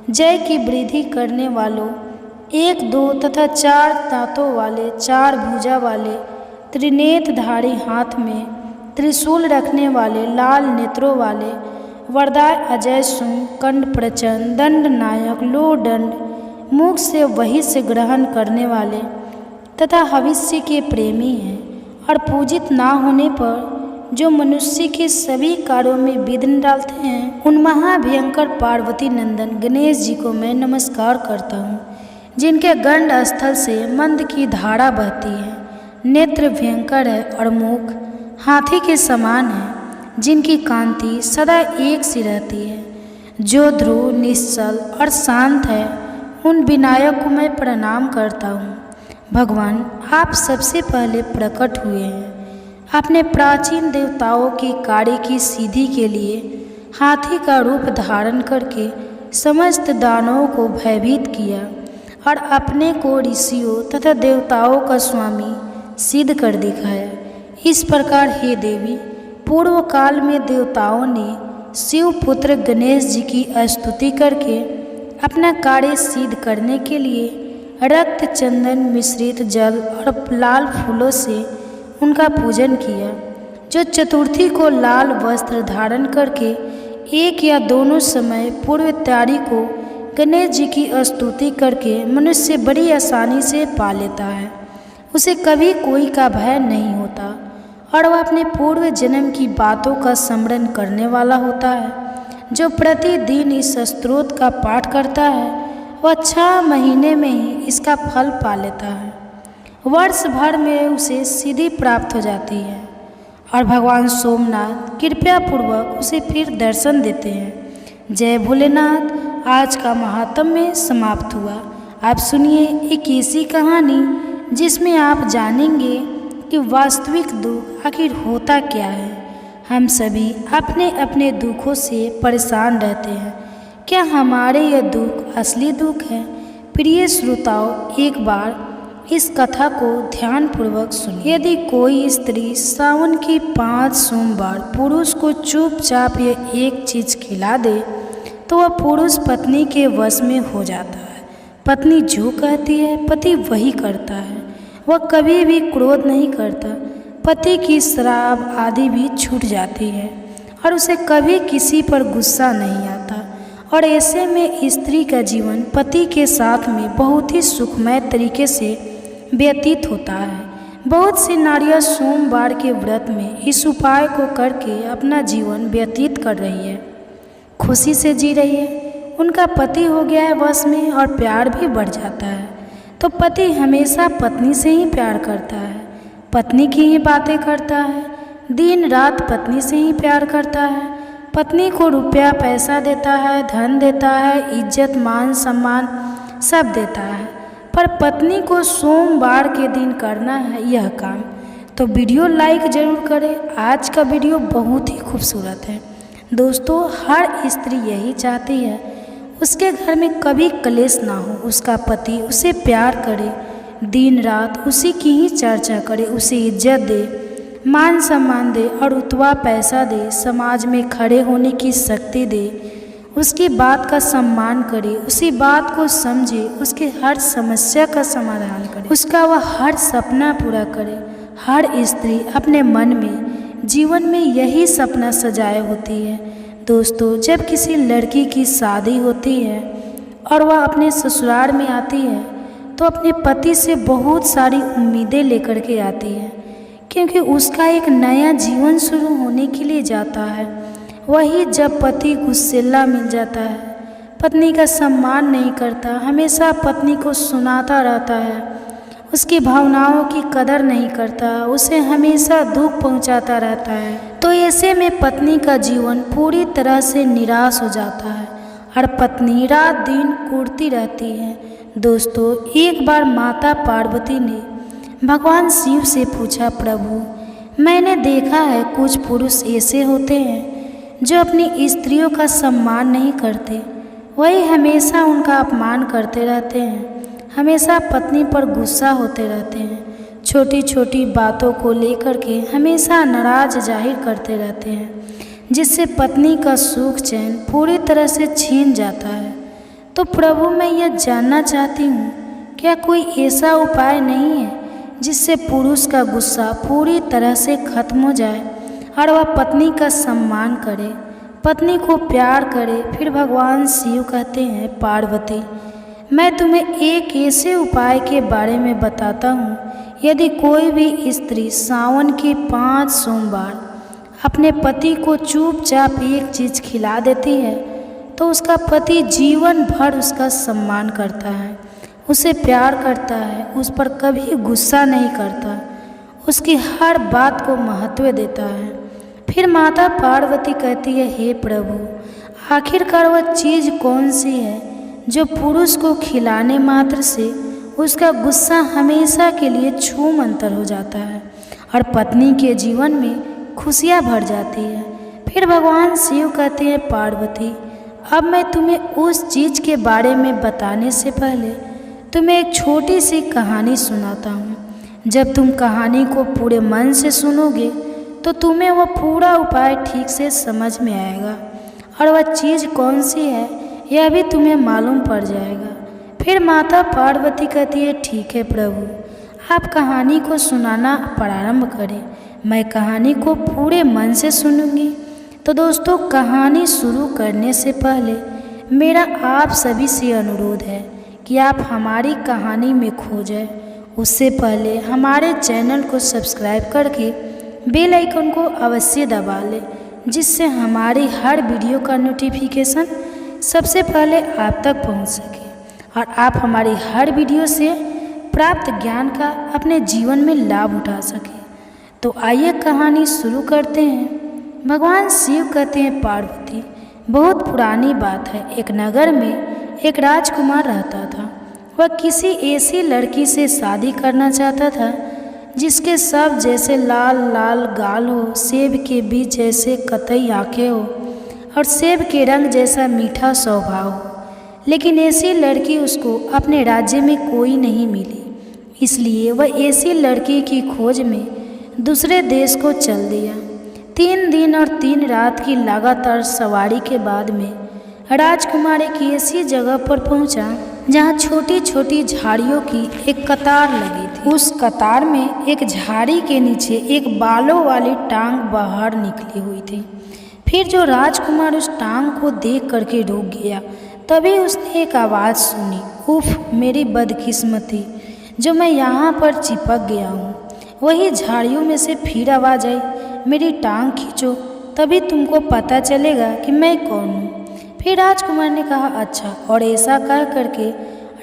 जय की वृद्धि करने वालों, 1, 2 तथा 4 दांतों वाले, 4 भुजा वाले, त्रिनेत्रधारी, हाथ में त्रिशूल रखने वाले, लाल नेत्रों वाले, वरदाय अजय सुम, कंड प्रचंड, दंड नायक, लो दंड, मुख से वही से ग्रहण करने वाले तथा भविष्य के प्रेमी हैं और पूजित ना होने पर जो मनुष्य के सभी कार्यों में विघ्न डालते हैं, उन महाभयंकर पार्वती नंदन गणेश जी को मैं नमस्कार करता हूँ, जिनके गंड स्थल से मंद की धारा बहती है, नेत्र भयंकर है और मुख हाथी के समान है, जिनकी कांति सदा एक सी रहती है, जो ध्रुव, निश्चल और शांत है, उन विनायक को मैं प्रणाम करता हूँ। भगवान, आप सबसे पहले प्रकट हुए हैं। आपने प्राचीन देवताओं के कार्य की सिद्धि के लिए हाथी का रूप धारण करके समस्त दानवों को भयभीत किया और अपने को ऋषियों तथा देवताओं का स्वामी सिद्ध कर दिखाया। इस प्रकार हे देवी, पूर्व काल में देवताओं ने शिव पुत्र गणेश जी की स्तुति करके अपना कार्य सिद्ध करने के लिए रक्त, चंदन मिश्रित जल और लाल फूलों से उनका पूजन किया। जो चतुर्थी को लाल वस्त्र धारण करके एक या दोनों समय पूर्व तैयारी को गणेश जी की स्तुति करके मनुष्य बड़ी आसानी से पा लेता है, उसे कभी कोई का भय नहीं होता और वह अपने पूर्व जन्म की बातों का स्मरण करने वाला होता है। जो प्रतिदिन इस स्तोत्र का पाठ करता है वह 6 महीने में ही इसका फल पा लेता है। वर्ष भर में उसे सिद्धि प्राप्त हो जाती है और भगवान सोमनाथ कृपया पूर्वक उसे फिर दर्शन देते हैं। जय भोलेनाथ। आज का महात्म्य समाप्त हुआ। आप सुनिए एक ऐसी कहानी जिसमें आप जानेंगे कि वास्तविक दुख आखिर होता क्या है। हम सभी अपने अपने दुखों से परेशान रहते हैं। क्या हमारे यह दुख असली दुख है? प्रिय श्रोताओं, एक बार इस कथा को ध्यानपूर्वक सुनिए। यदि कोई स्त्री सावन की 5 सोमवार पुरुष को चुपचाप ये एक चीज़ खिला दे तो वह पुरुष पत्नी के वश में हो जाता है। पत्नी जो कहती है पति वही करता है। वह कभी भी क्रोध नहीं करता। पति की शराब आदि भी छूट जाती है और उसे कभी किसी पर गुस्सा नहीं आता और ऐसे में स्त्री का जीवन पति के साथ में बहुत ही सुखमय तरीके से व्यतीत होता है। बहुत सी नारियां सोमवार के व्रत में इस उपाय को करके अपना जीवन व्यतीत कर रही है, खुशी से जी रही है। उनका पति हो गया है वश में और प्यार भी बढ़ जाता है। तो पति हमेशा पत्नी से ही प्यार करता है, पत्नी की ही बातें करता है, दिन रात पत्नी से ही प्यार करता है। पत्नी को रुपया पैसा देता है, धन देता है, इज्जत मान सम्मान सब देता है, पर पत्नी को सोमवार के दिन करना है यह काम। तो वीडियो लाइक ज़रूर करें। आज का वीडियो बहुत ही खूबसूरत है दोस्तों। हर स्त्री यही चाहती है उसके घर में कभी कलेश ना हो, उसका पति उसे प्यार करे, दिन रात उसी की ही चर्चा करे, उसे इज्जत दे, मान सम्मान दे और उतवा पैसा दे, समाज में खड़े होने की शक्ति दे, उसकी बात का सम्मान करे, उसी बात को समझे, उसके हर समस्या का समाधान करे, उसका वह हर सपना पूरा करे। हर स्त्री अपने मन में, जीवन में यही सपना सजाए होती है। दोस्तों, जब किसी लड़की की शादी होती है और वह अपने ससुराल में आती है तो अपने पति से बहुत सारी उम्मीदें लेकर के आती है, क्योंकि उसका एक नया जीवन शुरू होने के लिए जाता है। वही जब पति गुस्सैला मिल जाता है, पत्नी का सम्मान नहीं करता, हमेशा पत्नी को सुनाता रहता है, उसकी भावनाओं की कदर नहीं करता, उसे हमेशा दुख पहुंचाता रहता है, तो ऐसे में पत्नी का जीवन पूरी तरह से निराश हो जाता है और पत्नी रात दिन कुढ़ती रहती है। दोस्तों, एक बार माता पार्वती ने भगवान शिव से पूछा, प्रभु, मैंने देखा है कुछ पुरुष ऐसे होते हैं जो अपनी स्त्रियों का सम्मान नहीं करते, वही हमेशा उनका अपमान करते रहते हैं, हमेशा पत्नी पर गुस्सा होते रहते हैं, छोटी छोटी बातों को लेकर के हमेशा नाराज जाहिर करते रहते हैं, जिससे पत्नी का सुख चैन पूरी तरह से छीन जाता है। तो प्रभु, मैं यह जानना चाहती हूँ, क्या कोई ऐसा उपाय नहीं है जिससे पुरुष का गुस्सा पूरी तरह से खत्म हो जाए और वह पत्नी का सम्मान करे, पत्नी को प्यार करे। फिर भगवान शिव कहते हैं, पार्वती, मैं तुम्हें एक ऐसे उपाय के बारे में बताता हूँ। यदि कोई भी स्त्री सावन के 5 सोमवार अपने पति को चुपचाप एक चीज़ खिला देती है तो उसका पति जीवन भर उसका सम्मान करता है, उसे प्यार करता है, उस पर कभी गुस्सा नहीं करता, उसकी हर बात को महत्व देता है। फिर माता पार्वती कहती है, हे प्रभु, आखिरकार वह चीज़ कौन सी है जो पुरुष को खिलाने मात्र से उसका गुस्सा हमेशा के लिए छूमंतर हो जाता है और पत्नी के जीवन में खुशियाँ भर जाती है। फिर भगवान शिव कहते हैं, पार्वती, अब मैं तुम्हें उस चीज़ के बारे में बताने से पहले तुम्हें एक छोटी सी कहानी सुनाता हूँ। जब तुम कहानी को पूरे मन से सुनोगे तो तुम्हें वह पूरा उपाय ठीक से समझ में आएगा और वह चीज़ कौन सी है यह भी तुम्हें मालूम पड़ जाएगा। फिर माता पार्वती कहती है, ठीक है प्रभु, आप कहानी को सुनाना प्रारंभ करें, मैं कहानी को पूरे मन से सुनूंगी। तो दोस्तों, कहानी शुरू करने से पहले मेरा आप सभी से अनुरोध है कि आप हमारी कहानी में खो जाए। उससे पहले हमारे चैनल को सब्सक्राइब करके बेल आइकन को अवश्य दबा लें, जिससे हमारी हर वीडियो का नोटिफिकेशन सबसे पहले आप तक पहुंच सके और आप हमारी हर वीडियो से प्राप्त ज्ञान का अपने जीवन में लाभ उठा सके। तो आइए कहानी शुरू करते हैं। भगवान शिव कहते हैं, पार्वती, बहुत पुरानी बात है, एक नगर में एक राजकुमार रहता था। वह किसी ऐसी लड़की से शादी करना चाहता था जिसके सब जैसे लाल लाल गाल हो, सेब के बीज जैसे कतई आंखें हो और सेब के रंग जैसा मीठा स्वभाव हो। लेकिन ऐसी लड़की उसको अपने राज्य में कोई नहीं मिली, इसलिए वह ऐसी लड़की की खोज में दूसरे देश को चल दिया। 3 दिन और 3 रात की लगातार सवारी के बाद में राजकुमार एक ऐसी जगह पर पहुंचा जहां छोटी छोटी झाड़ियों की एक कतार लगी थी। उस कतार में एक झाड़ी के नीचे एक बालों वाली टांग बाहर निकली हुई थी। फिर जो राजकुमार उस टांग को देख करके रुक गया, तभी उसने एक आवाज़ सुनी, उफ मेरी बदकिस्मती, जो मैं यहाँ पर चिपक गया हूँ। वही झाड़ियों में से फिर आवाज़ आई, मेरी टांग खींचो, तभी तुमको पता चलेगा कि मैं कौन हूँ। फिर राजकुमार ने कहा, अच्छा, और ऐसा कह करके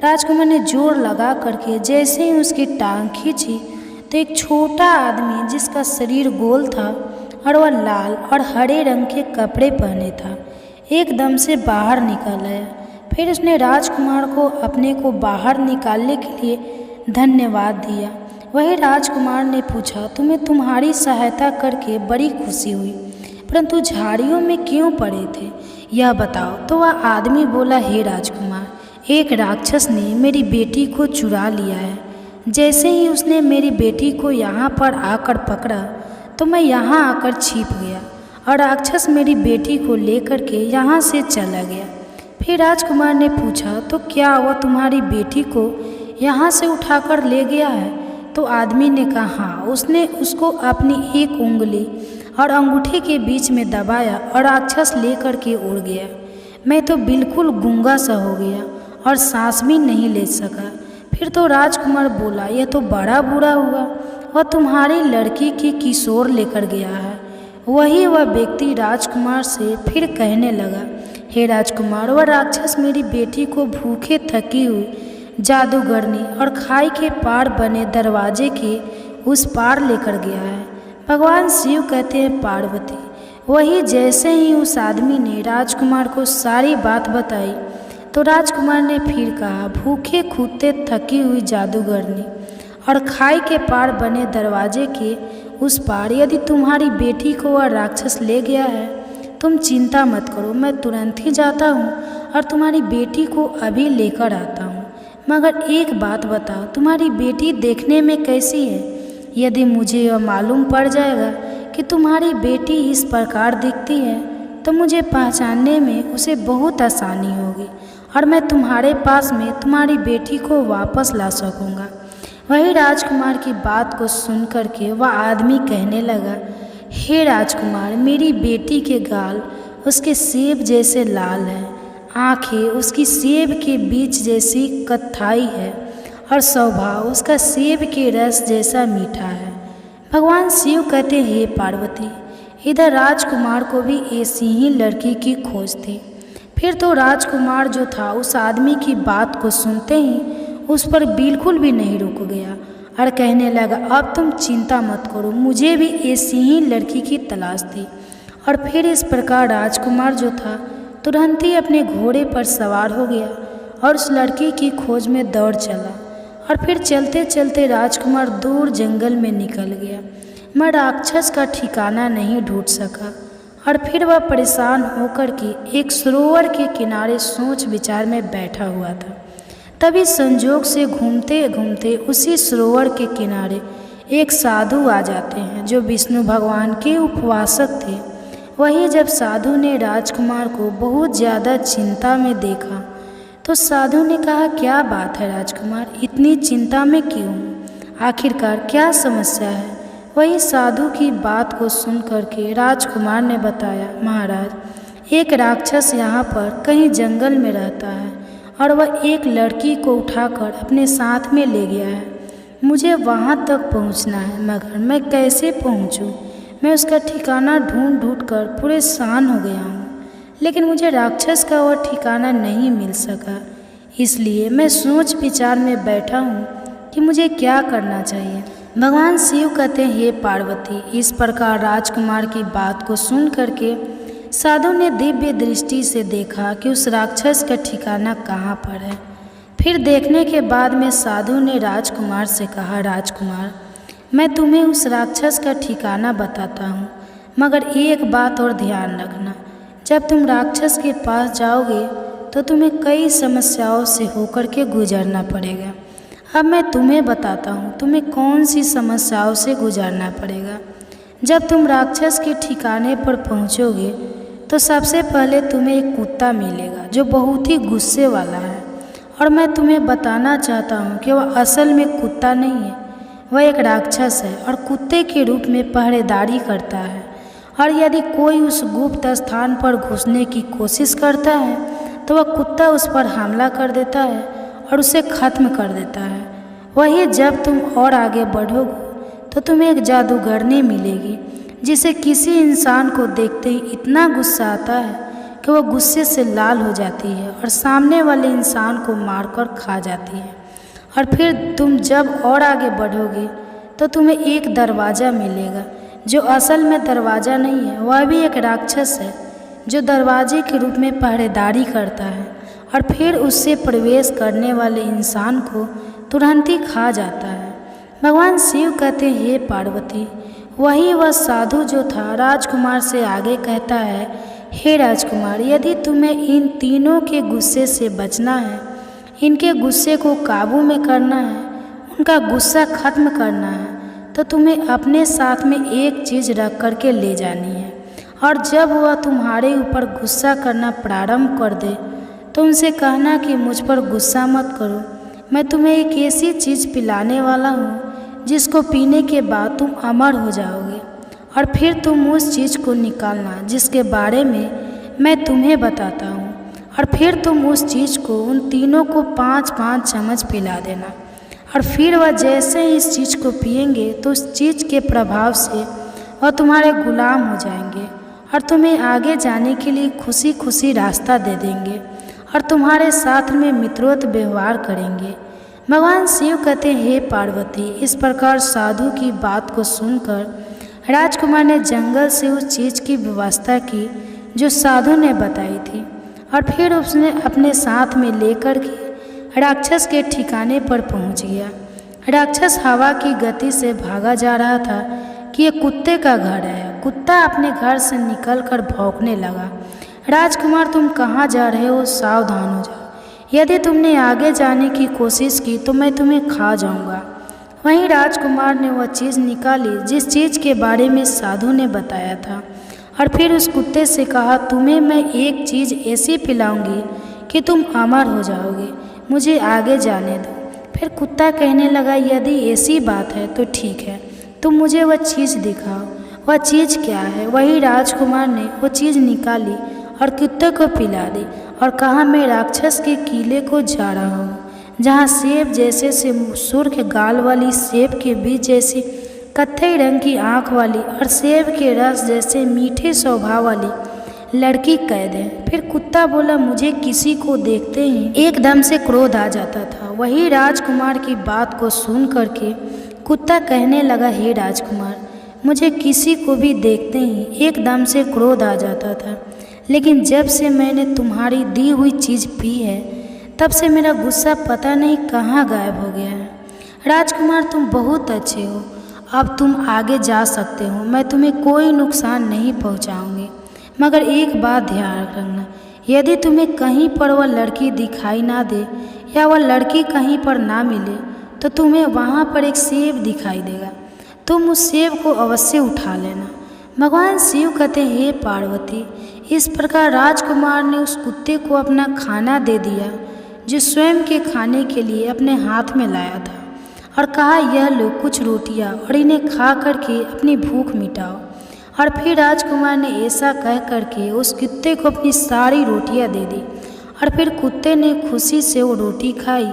राजकुमार ने जोर लगा करके जैसे ही उसकी टांग खींची तो एक छोटा आदमी जिसका शरीर गोल था और वह लाल और हरे रंग के कपड़े पहने था, एकदम से बाहर निकल आया। फिर उसने राजकुमार को अपने को बाहर निकालने के लिए धन्यवाद दिया। वही राजकुमार ने पूछा, तुम्हें तुम्हारी सहायता करके बड़ी खुशी हुई, परंतु झाड़ियों में क्यों पड़े थे, यह बताओ। तो वह आदमी बोला, हे राजकुमार, एक राक्षस ने मेरी बेटी को चुरा लिया है। जैसे ही उसने मेरी बेटी को यहाँ पर आकर पकड़ा तो मैं यहाँ आकर छिप गया और राक्षस मेरी बेटी को लेकर के यहाँ से चला गया। फिर राजकुमार ने पूछा, तो क्या वह तुम्हारी बेटी को यहाँ से उठाकर ले गया है? तो आदमी ने कहा, हाँ, उसने उसको अपनी एक उंगली और अंगूठे के बीच में दबाया और राक्षस लेकर के उड़ गया। मैं तो बिल्कुल गूंगा सा हो गया और सांस भी नहीं ले सका। फिर तो राजकुमार बोला, यह तो बड़ा बुरा हुआ, वह तुम्हारी लड़की की किशोर लेकर गया है। वही वह व्यक्ति राजकुमार से फिर कहने लगा, हे राजकुमार, वह राक्षस मेरी बेटी को भूखे थकी हुई जादूगरनी और खाई के पार बने दरवाजे के उस पार लेकर गया है। भगवान शिव कहते हैं, पार्वती, वही जैसे ही उस आदमी ने राजकुमार को सारी बात बताई तो राजकुमार ने फिर कहा, भूखे खूते थकी हुई जादूगरनी और खाई के पार बने दरवाजे के उस पार यदि तुम्हारी बेटी को वह राक्षस ले गया है, तुम चिंता मत करो, मैं तुरंत ही जाता हूँ और तुम्हारी बेटी को अभी लेकर आता हूँ। मगर एक बात बताओ, तुम्हारी बेटी देखने में कैसी है? यदि मुझे यह मालूम पड़ जाएगा कि तुम्हारी बेटी इस प्रकार दिखती है तो मुझे पहचानने में उसे बहुत आसानी होगी और मैं तुम्हारे पास में तुम्हारी बेटी को वापस ला सकूँगा। वही राजकुमार की बात को सुन करके वह आदमी कहने लगा, हे राजकुमार, मेरी बेटी के गाल उसके सेब जैसे लाल हैं, आँखें उसकी सेब के बीच जैसी कत्थाई है और स्वभाव उसका सेब के रस जैसा मीठा है। भगवान शिव कहते हैं, हे पार्वती, इधर राजकुमार को भी ऐसी ही लड़की की खोज थी। फिर तो राजकुमार जो था उस आदमी की बात को सुनते ही उस पर बिल्कुल भी नहीं रुक गया और कहने लगा, अब तुम चिंता मत करो, मुझे भी ऐसी ही लड़की की तलाश थी। और फिर इस प्रकार राजकुमार जो था तुरंत ही अपने घोड़े पर सवार हो गया और उस लड़की की खोज में दौड़ चला। और फिर चलते चलते राजकुमार दूर जंगल में निकल गया, मगर राक्षस का ठिकाना नहीं ढूंढ सका। और फिर वह परेशान होकर के एक सरोवर के किनारे सोच विचार में बैठा हुआ था। तभी संजोग से घूमते घूमते उसी सरोवर के किनारे एक साधु आ जाते हैं जो विष्णु भगवान के उपवासक थे। वही जब साधु ने राजकुमार को बहुत ज़्यादा चिंता में देखा तो साधु ने कहा, क्या बात है राजकुमार, इतनी चिंता में क्यों? आखिरकार क्या समस्या है? वही साधु की बात को सुन करके राजकुमार ने बताया, महाराज, एक राक्षस यहाँ पर कहीं जंगल में रहता है और वह एक लड़की को उठाकर अपने साथ में ले गया है। मुझे वहाँ तक पहुँचना है, मगर मैं कैसे पहुँचूँ? मैं उसका ठिकाना ढूंढ ढूंढ कर परेशान हो गया हूँ, लेकिन मुझे राक्षस का वह ठिकाना नहीं मिल सका। इसलिए मैं सोच विचार में बैठा हूँ कि मुझे क्या करना चाहिए। भगवान शिव कहते हैं, हे पार्वती, इस प्रकार राजकुमार की बात को सुन करके साधु ने दिव्य दृष्टि से देखा कि उस राक्षस का ठिकाना कहाँ पर है। फिर देखने के बाद में साधु ने राजकुमार से कहा, राजकुमार, मैं तुम्हें उस राक्षस का ठिकाना बताता हूँ, मगर एक बात और ध्यान रखना, जब तुम राक्षस के पास जाओगे तो तुम्हें कई समस्याओं से होकर के गुजरना पड़ेगा। अब मैं तुम्हें बताता हूँ तुम्हें कौन सी समस्याओं से गुजरना पड़ेगा। जब तुम राक्षस के ठिकाने पर पहुँचोगे तो सबसे पहले तुम्हें एक कुत्ता मिलेगा जो बहुत ही गुस्से वाला है, और मैं तुम्हें बताना चाहता हूँ कि वह असल में कुत्ता नहीं है, वह एक राक्षस है और कुत्ते के रूप में पहरेदारी करता है। और यदि कोई उस गुप्त स्थान पर घुसने की कोशिश करता है तो वह कुत्ता उस पर हमला कर देता है और उसे ख़त्म कर देता है। वही जब तुम और आगे बढ़ोगे तो तुम्हें एक जादूगरनी मिलेगी जिसे किसी इंसान को देखते ही इतना गुस्सा आता है कि वह गुस्से से लाल हो जाती है और सामने वाले इंसान को मारकर खा जाती है। और फिर तुम जब और आगे बढ़ोगे तो तुम्हें एक दरवाज़ा मिलेगा जो असल में दरवाज़ा नहीं है, वह भी एक राक्षस है जो दरवाजे के रूप में पहरेदारी करता है और फिर उससे प्रवेश करने वाले इंसान को तुरंत ही खा जाता है। भगवान शिव कहते हैं, हे पार्वती, वही वह साधु जो था राजकुमार से आगे कहता है, हे राजकुमार, यदि तुम्हें इन तीनों के गुस्से से बचना है, इनके गुस्से को काबू में करना है, उनका गुस्सा खत्म करना है तो तुम्हें अपने साथ में एक चीज़ रख कर के ले जानी है, और जब वह तुम्हारे ऊपर गुस्सा करना प्रारंभ कर दे तो उनसे कहना कि मुझ पर गुस्सा मत करो, मैं तुम्हें एक ऐसी चीज़ पिलाने वाला हूँ जिसको पीने के बाद तुम अमर हो जाओगे। और फिर तुम उस चीज़ को निकालना जिसके बारे में मैं तुम्हें बताता हूँ, और फिर तुम उस चीज़ को उन तीनों को 5-5 चम्मच पिला देना। और फिर वह जैसे ही इस चीज़ को पिएंगे तो उस चीज़ के प्रभाव से वह तुम्हारे गुलाम हो जाएंगे और तुम्हें आगे जाने के लिए खुशी खुशी रास्ता दे देंगे और तुम्हारे साथ में मित्रोत व्यवहार करेंगे। भगवान शिव कहते हैं, हे पार्वती, इस प्रकार साधु की बात को सुनकर राजकुमार ने जंगल से उस चीज़ की व्यवस्था की जो साधु ने बताई थी, और फिर उसने अपने साथ में लेकर के राक्षस के ठिकाने पर पहुंच गया। राक्षस हवा की गति से भागा जा रहा था कि ये कुत्ते का घर है। कुत्ता अपने घर से निकलकर भौंकने लगा। राजकुमार, तुम कहाँ जा रहे हो? सावधान हो जाओ, यदि तुमने आगे जाने की कोशिश की तो मैं तुम्हें खा जाऊंगा। वहीं राजकुमार ने वह चीज़ निकाली जिस चीज़ के बारे में साधु ने बताया था, और फिर उस कुत्ते से कहा, तुम्हें मैं एक चीज़ ऐसी पिलाऊंगी कि तुम अमर हो जाओगे, मुझे आगे जाने दो। फिर कुत्ता कहने लगा, यदि ऐसी बात है तो ठीक है, तुम मुझे वह चीज़ दिखाओ। वह चीज़ क्या है? वही राजकुमार ने वो चीज़ निकाली और कुत्ते को पिला दी और कहा, मैं राक्षस के किले को जा रहा हूँ, जहाँ सेब जैसे से सुर्ख गाल वाली, सेब के बीज जैसी कत्थई रंग की आँख वाली और सेब के रस जैसे मीठे स्वभाव वाली लड़की कैद है। फिर कुत्ता बोला, मुझे किसी को देखते ही एकदम से क्रोध आ जाता था। वही राजकुमार की बात को सुन करके कुत्ता कहने लगा, हे राजकुमार, मुझे किसी को भी देखते ही एकदम से क्रोध आ जाता था, लेकिन जब से मैंने तुम्हारी दी हुई चीज़ पी है तब से मेरा गुस्सा पता नहीं कहाँ गायब हो गया है। राजकुमार, तुम बहुत अच्छे हो, अब तुम आगे जा सकते हो, मैं तुम्हें कोई नुकसान नहीं पहुँचाऊँगी, मगर एक बात ध्यान रखना, यदि तुम्हें कहीं पर वह लड़की दिखाई ना दे या वह लड़की कहीं पर ना मिले तो तुम्हें वहाँ पर एक सेब दिखाई देगा, तुम उस सेब को अवश्य उठा लेना। भगवान शिव कहते हैं, हे पार्वती, इस प्रकार राजकुमार ने उस कुत्ते को अपना खाना दे दिया जो स्वयं के खाने के लिए अपने हाथ में लाया था, और कहा, यह लो कुछ रोटियां और इन्हें खा करके अपनी भूख मिटाओ। और फिर राजकुमार ने ऐसा कह करके उस कुत्ते को अपनी सारी रोटियां दे दी, और फिर कुत्ते ने खुशी से वो रोटी खाई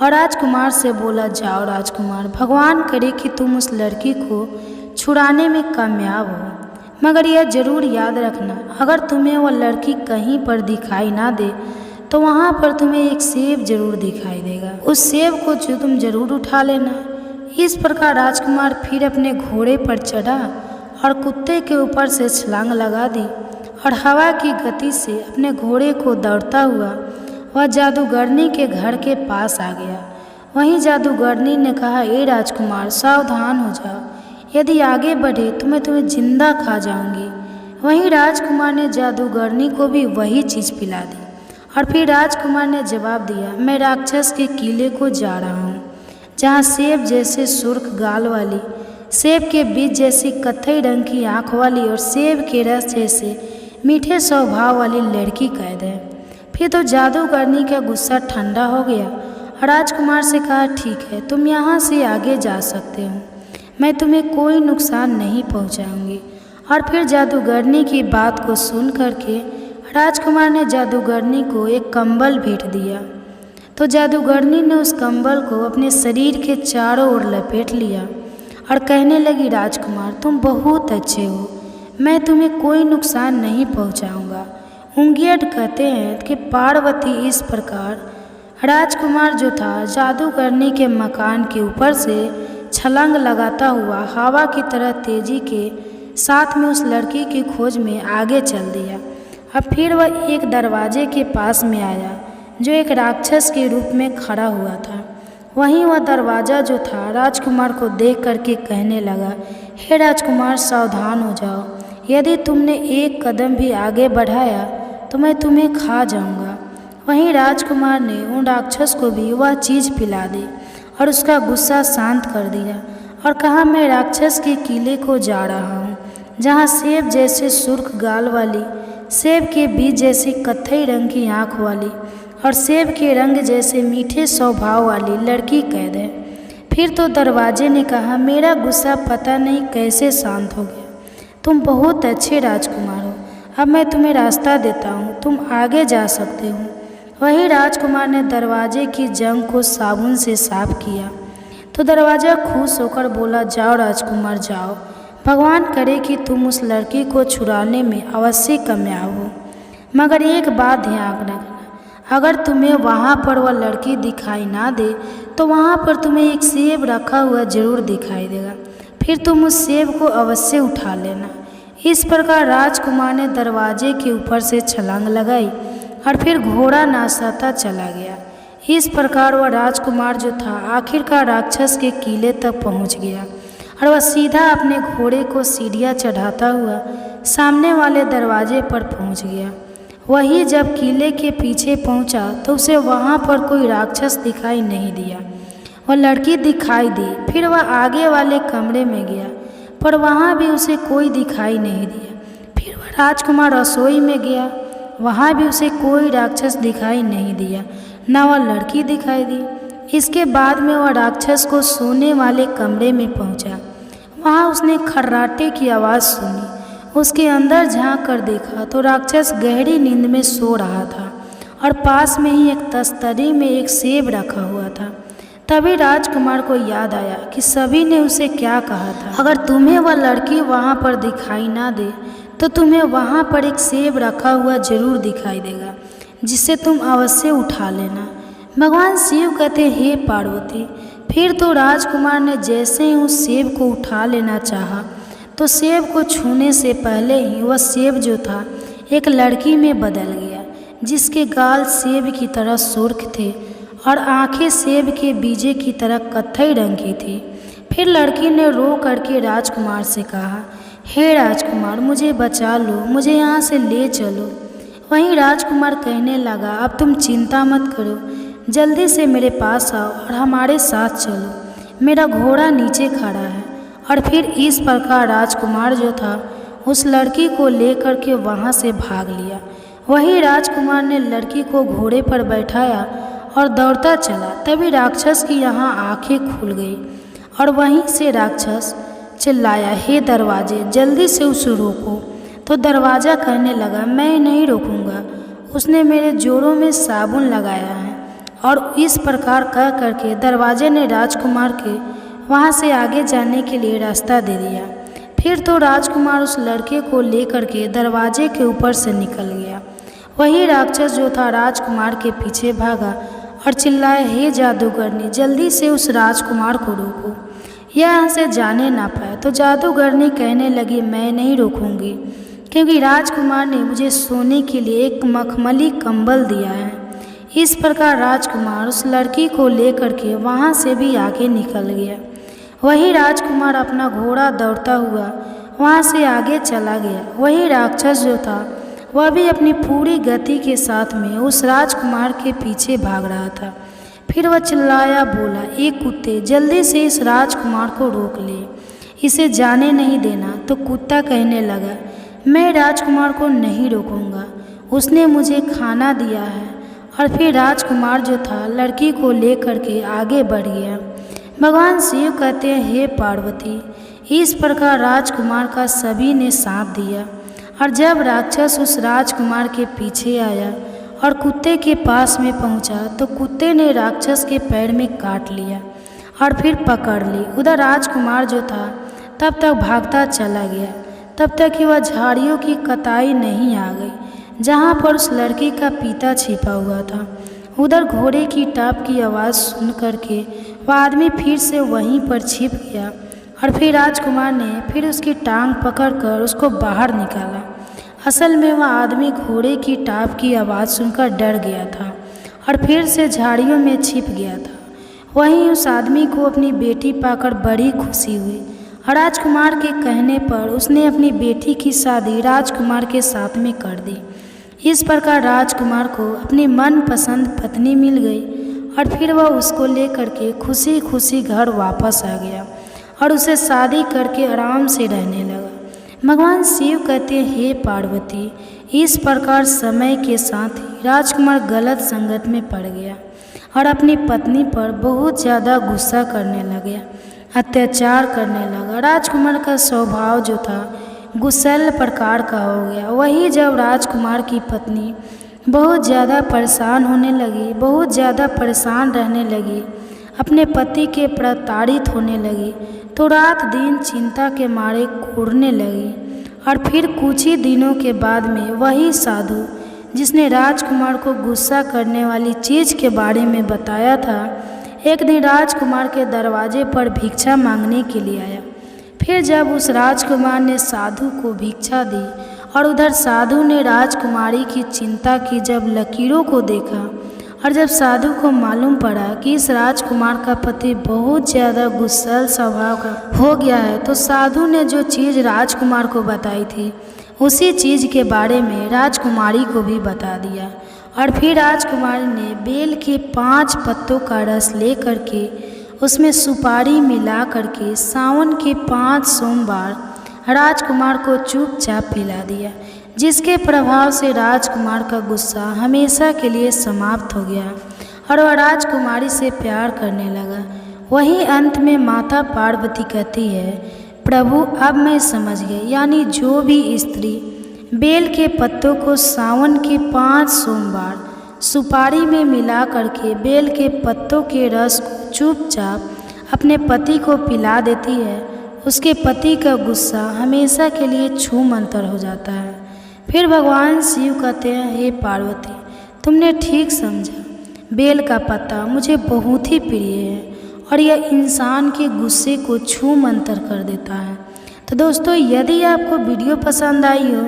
और राजकुमार से बोला, जाओ राजकुमार, भगवान करे कि तुम उस लड़की को छुड़ाने में कामयाब हो, मगर यह जरूर याद रखना, अगर तुम्हें वह लड़की कहीं पर दिखाई ना दे तो वहाँ पर तुम्हें एक सेब जरूर दिखाई देगा, उस सेब को जो तुम जरूर उठा लेना। इस प्रकार राजकुमार फिर अपने घोड़े पर चढ़ा और कुत्ते के ऊपर से छलांग लगा दी और हवा की गति से अपने घोड़े को दौड़ता हुआ वह जादूगरनी के घर के पास आ गया। वहीं जादूगरनी ने कहा, ए राजकुमार, सावधान हो जाओ, यदि आगे बढ़े तो मैं तुम्हें जिंदा खा जाऊंगी। वहीं राजकुमार ने जादूगरनी को भी वही चीज़ पिला दी, और फिर राजकुमार ने जवाब दिया, मैं राक्षस के किले को जा रहा हूँ, जहाँ सेब जैसे सुर्ख गाल वाली, सेब के बीज जैसी कत्थई रंग की आँख वाली और सेब के रस जैसे मीठे स्वभाव वाली लड़की कैद है। फिर तो जादूगरनी का गुस्सा ठंडा हो गया और राजकुमार से कहा, ठीक है, तुम यहाँ से आगे जा सकते हो, मैं तुम्हें कोई नुकसान नहीं पहुँचाऊँगी। और फिर जादूगरनी की बात को सुन करके राजकुमार ने जादूगरनी को एक कंबल भेंट दिया। तो जादूगरनी ने उस कंबल को अपने शरीर के चारों ओर लपेट लिया और कहने लगी, राजकुमार, तुम बहुत अच्छे हो, मैं तुम्हें कोई नुकसान नहीं पहुंचाऊंगा। उंगियट कहते हैं कि पार्वती इस प्रकार राजकुमार जो था जादूगरनी के मकान के ऊपर से छलांग लगाता हुआ हवा की तरह तेजी के साथ में उस लड़की की खोज में आगे चल दिया। अब फिर वह एक दरवाजे के पास में आया जो एक राक्षस के रूप में खड़ा हुआ था। वहीं वह दरवाज़ा जो था राजकुमार को देख करके कहने लगा, हे राजकुमार, सावधान हो जाओ, यदि तुमने एक कदम भी आगे बढ़ाया तो मैं तुम्हें खा जाऊंगा। वहीं राजकुमार ने उन राक्षस को भी वह चीज़ पिला दी और उसका गुस्सा शांत कर दिया और कहा, मैं राक्षस के किले को जा रहा हूँ, जहाँ सेब जैसे सुर्ख गाल वाली, सेब के बीज जैसी कत्थई रंग की आँख वाली और सेब के रंग जैसे मीठे स्वभाव वाली लड़की कैद है। फिर तो दरवाजे ने कहा, मेरा गुस्सा पता नहीं कैसे शांत हो गया। तुम बहुत अच्छे राजकुमार हो, अब मैं तुम्हें रास्ता देता हूँ, तुम आगे जा सकते हो। वही राजकुमार ने दरवाजे की जंग को साबुन से साफ किया तो दरवाज़ा खुश होकर बोला, जाओ राजकुमार जाओ, भगवान करे कि तुम उस लड़की को छुड़ाने में अवश्य कामयाब हो। मगर एक बात ध्यान रखना, अगर तुम्हें वहाँ पर वह लड़की दिखाई ना दे तो वहाँ पर तुम्हें एक सेब रखा हुआ जरूर दिखाई देगा, फिर तुम उस सेब को अवश्य उठा लेना। इस प्रकार राजकुमार ने दरवाजे के ऊपर से छलांग लगाई और फिर घोड़ा नाचता चला गया। इस प्रकार वह राजकुमार जो था आखिरकार राक्षस के किले तक पहुँच गया और वह सीधा अपने घोड़े को सीढ़ियाँ चढ़ाता हुआ सामने वाले दरवाजे पर पहुँच गया। वही जब किले के पीछे पहुँचा तो उसे वहाँ पर कोई राक्षस दिखाई नहीं दिया। वह लड़की दिखाई दी। फिर वह आगे वाले कमरे में गया पर वहाँ भी उसे कोई दिखाई नहीं दिया। फिर वह राजकुमार रसोई में गया, वहाँ भी उसे कोई राक्षस दिखाई नहीं दिया, न वह लड़की दिखाई दी। इसके बाद में वह राक्षस को सोने वाले कमरे में पहुँचा। वहाँ उसने खर्राटे की आवाज़ सुनी। उसके अंदर झांक कर देखा तो राक्षस गहरी नींद में सो रहा था और पास में ही एक तस्तरी में एक सेब रखा हुआ था। तभी राजकुमार को याद आया कि सभी ने उसे क्या कहा था, अगर तुम्हें वह लड़की वहाँ पर दिखाई ना दे तो तुम्हें वहाँ पर एक सेब रखा हुआ जरूर दिखाई देगा, जिसे तुम अवश्य उठा लेना। भगवान शिव कहते, हे पार्वती। फिर तो राजकुमार ने जैसे ही उस सेब को उठा लेना चाहा तो सेब को छूने से पहले ही वह सेब जो था एक लड़की में बदल गया, जिसके गाल सेब की तरह सुर्ख थे और आंखें सेब के बीजे की तरह कत्थई रंग की थी। फिर लड़की ने रो करके राजकुमार से कहा, हे राजकुमार, मुझे बचा लो, मुझे यहाँ से ले चलो। वहीं राजकुमार कहने लगा, अब तुम चिंता मत करो, जल्दी से मेरे पास आओ और हमारे साथ चलो, मेरा घोड़ा नीचे खड़ा है। और फिर इस प्रकार राजकुमार जो था उस लड़की को लेकर के वहाँ से भाग लिया। वही राजकुमार ने लड़की को घोड़े पर बैठाया और दौड़ता चला। तभी राक्षस की यहाँ आंखें खुल गई और वहीं से राक्षस चिल्लाया, हे दरवाजे, जल्दी से उसे रोको। तो दरवाज़ा कहने लगा, मैं नहीं रोकूंगा, उसने मेरे जोड़ों में साबुन लगाया है। और इस प्रकार कह करके दरवाजे ने राजकुमार के वहाँ से आगे जाने के लिए रास्ता दे दिया। फिर तो राजकुमार उस लड़के को लेकर के दरवाजे के ऊपर से निकल गया। वही राक्षस जो था राजकुमार के पीछे भागा और चिल्लाया, हे जादूगरनी, जल्दी से उस राजकुमार को रोको, यह यहाँ से जाने ना पाए। तो जादूगरनी कहने लगी, मैं नहीं रोकूंगी, क्योंकि राजकुमार ने मुझे सोने के लिए एक मखमली कंबल दिया है। इस प्रकार राजकुमार उस लड़की को लेकर के वहाँ से भी आगे निकल गया। वही राजकुमार अपना घोड़ा दौड़ता हुआ वहाँ से आगे चला गया। वही राक्षस जो था वह भी अपनी पूरी गति के साथ में उस राजकुमार के पीछे भाग रहा था। फिर वह चिल्लाया, बोला, एक कुत्ते, जल्दी से इस राजकुमार को रोक ले, इसे जाने नहीं देना। तो कुत्ता कहने लगा, मैं राजकुमार को नहीं रोकूंगा, उसने मुझे खाना दिया है। और फिर राजकुमार जो था लड़की को लेकर के आगे बढ़ गया। भगवान शिव कहते हैं, हे पार्वती, इस प्रकार राजकुमार का सभी ने साथ दिया। और जब राक्षस उस राजकुमार के पीछे आया और कुत्ते के पास में पहुंचा तो कुत्ते ने राक्षस के पैर में काट लिया और फिर पकड़ ली। उधर राजकुमार जो था तब तक भागता चला गया, तब तक कि वह झाड़ियों की कताई नहीं आ गई जहाँ पर उस लड़की का पिता छिपा हुआ था। उधर घोड़े की टाप की आवाज़ सुन करके वह आदमी फिर से वहीं पर छिप गया और फिर राजकुमार ने फिर उसकी टांग पकड़कर उसको बाहर निकाला। असल में वह आदमी घोड़े की टाप की आवाज़ सुनकर डर गया था और फिर से झाड़ियों में छिप गया था। वहीं उस आदमी को अपनी बेटी पाकर बड़ी खुशी हुई और राजकुमार के कहने पर उसने अपनी बेटी की शादी राजकुमार के साथ में कर दी। इस प्रकार राजकुमार को अपनी मनपसंद पत्नी मिल गई और फिर वह उसको लेकर के खुशी खुशी घर वापस आ गया और उसे शादी करके आराम से रहने लगा। भगवान शिव कहते हैं, हे पार्वती, इस प्रकार समय के साथ ही राजकुमार गलत संगत में पड़ गया और अपनी पत्नी पर बहुत ज़्यादा गुस्सा करने लगा, अत्याचार करने लगा। राजकुमार का स्वभाव जो था गुस्सैल प्रकार का हो गया। वही जब राजकुमार की पत्नी बहुत ज़्यादा परेशान होने लगी, बहुत ज़्यादा परेशान रहने लगी, अपने पति के प्रताड़ित होने लगी, तो रात दिन चिंता के मारे घूरने लगी। और फिर कुछ ही दिनों के बाद में वही साधु जिसने राजकुमार को गुस्सा करने वाली चीज़ के बारे में बताया था, एक दिन राजकुमार के दरवाजे पर भिक्षा मांगने के लिए आया। फिर जब उस राजकुमार ने साधु को भिक्षा दी और उधर साधु ने राजकुमारी की चिंता की जब लकीरों को देखा और जब साधु को मालूम पड़ा कि इस राजकुमार का पति बहुत ज़्यादा गुस्सैल स्वभाव का हो गया है, तो साधु ने जो चीज़ राजकुमार को बताई थी उसी चीज़ के बारे में राजकुमारी को भी बता दिया। और फिर राजकुमारी ने बेल के 5 पत्तों का रस ले करके उसमें सुपारी मिला करके सावन के 5 सोमवार राजकुमार को चुपचाप पिला दिया, जिसके प्रभाव से राजकुमार का गुस्सा हमेशा के लिए समाप्त हो गया और वह राजकुमारी से प्यार करने लगा। वहीं अंत में माता पार्वती कहती है, प्रभु अब मैं समझ गई, यानी जो भी स्त्री बेल के पत्तों को सावन के 5 सोमवार सुपारी में मिला करके बेल के पत्तों के रस को चुपचाप अपने पति को पिला देती है, उसके पति का गुस्सा हमेशा के लिए छूमंतर हो जाता है। फिर भगवान शिव कहते हैं, हे पार्वती, तुमने ठीक समझा, बेल का पत्ता मुझे बहुत ही प्रिय है और यह इंसान के गुस्से को छूमंतर कर देता है। तो दोस्तों, यदि आपको वीडियो पसंद आई हो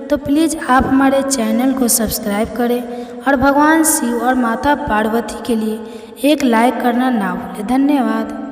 तो प्लीज़ आप हमारे चैनल को सब्सक्राइब करें और भगवान शिव और माता पार्वती के लिए एक लाइक करना ना भूलें। धन्यवाद।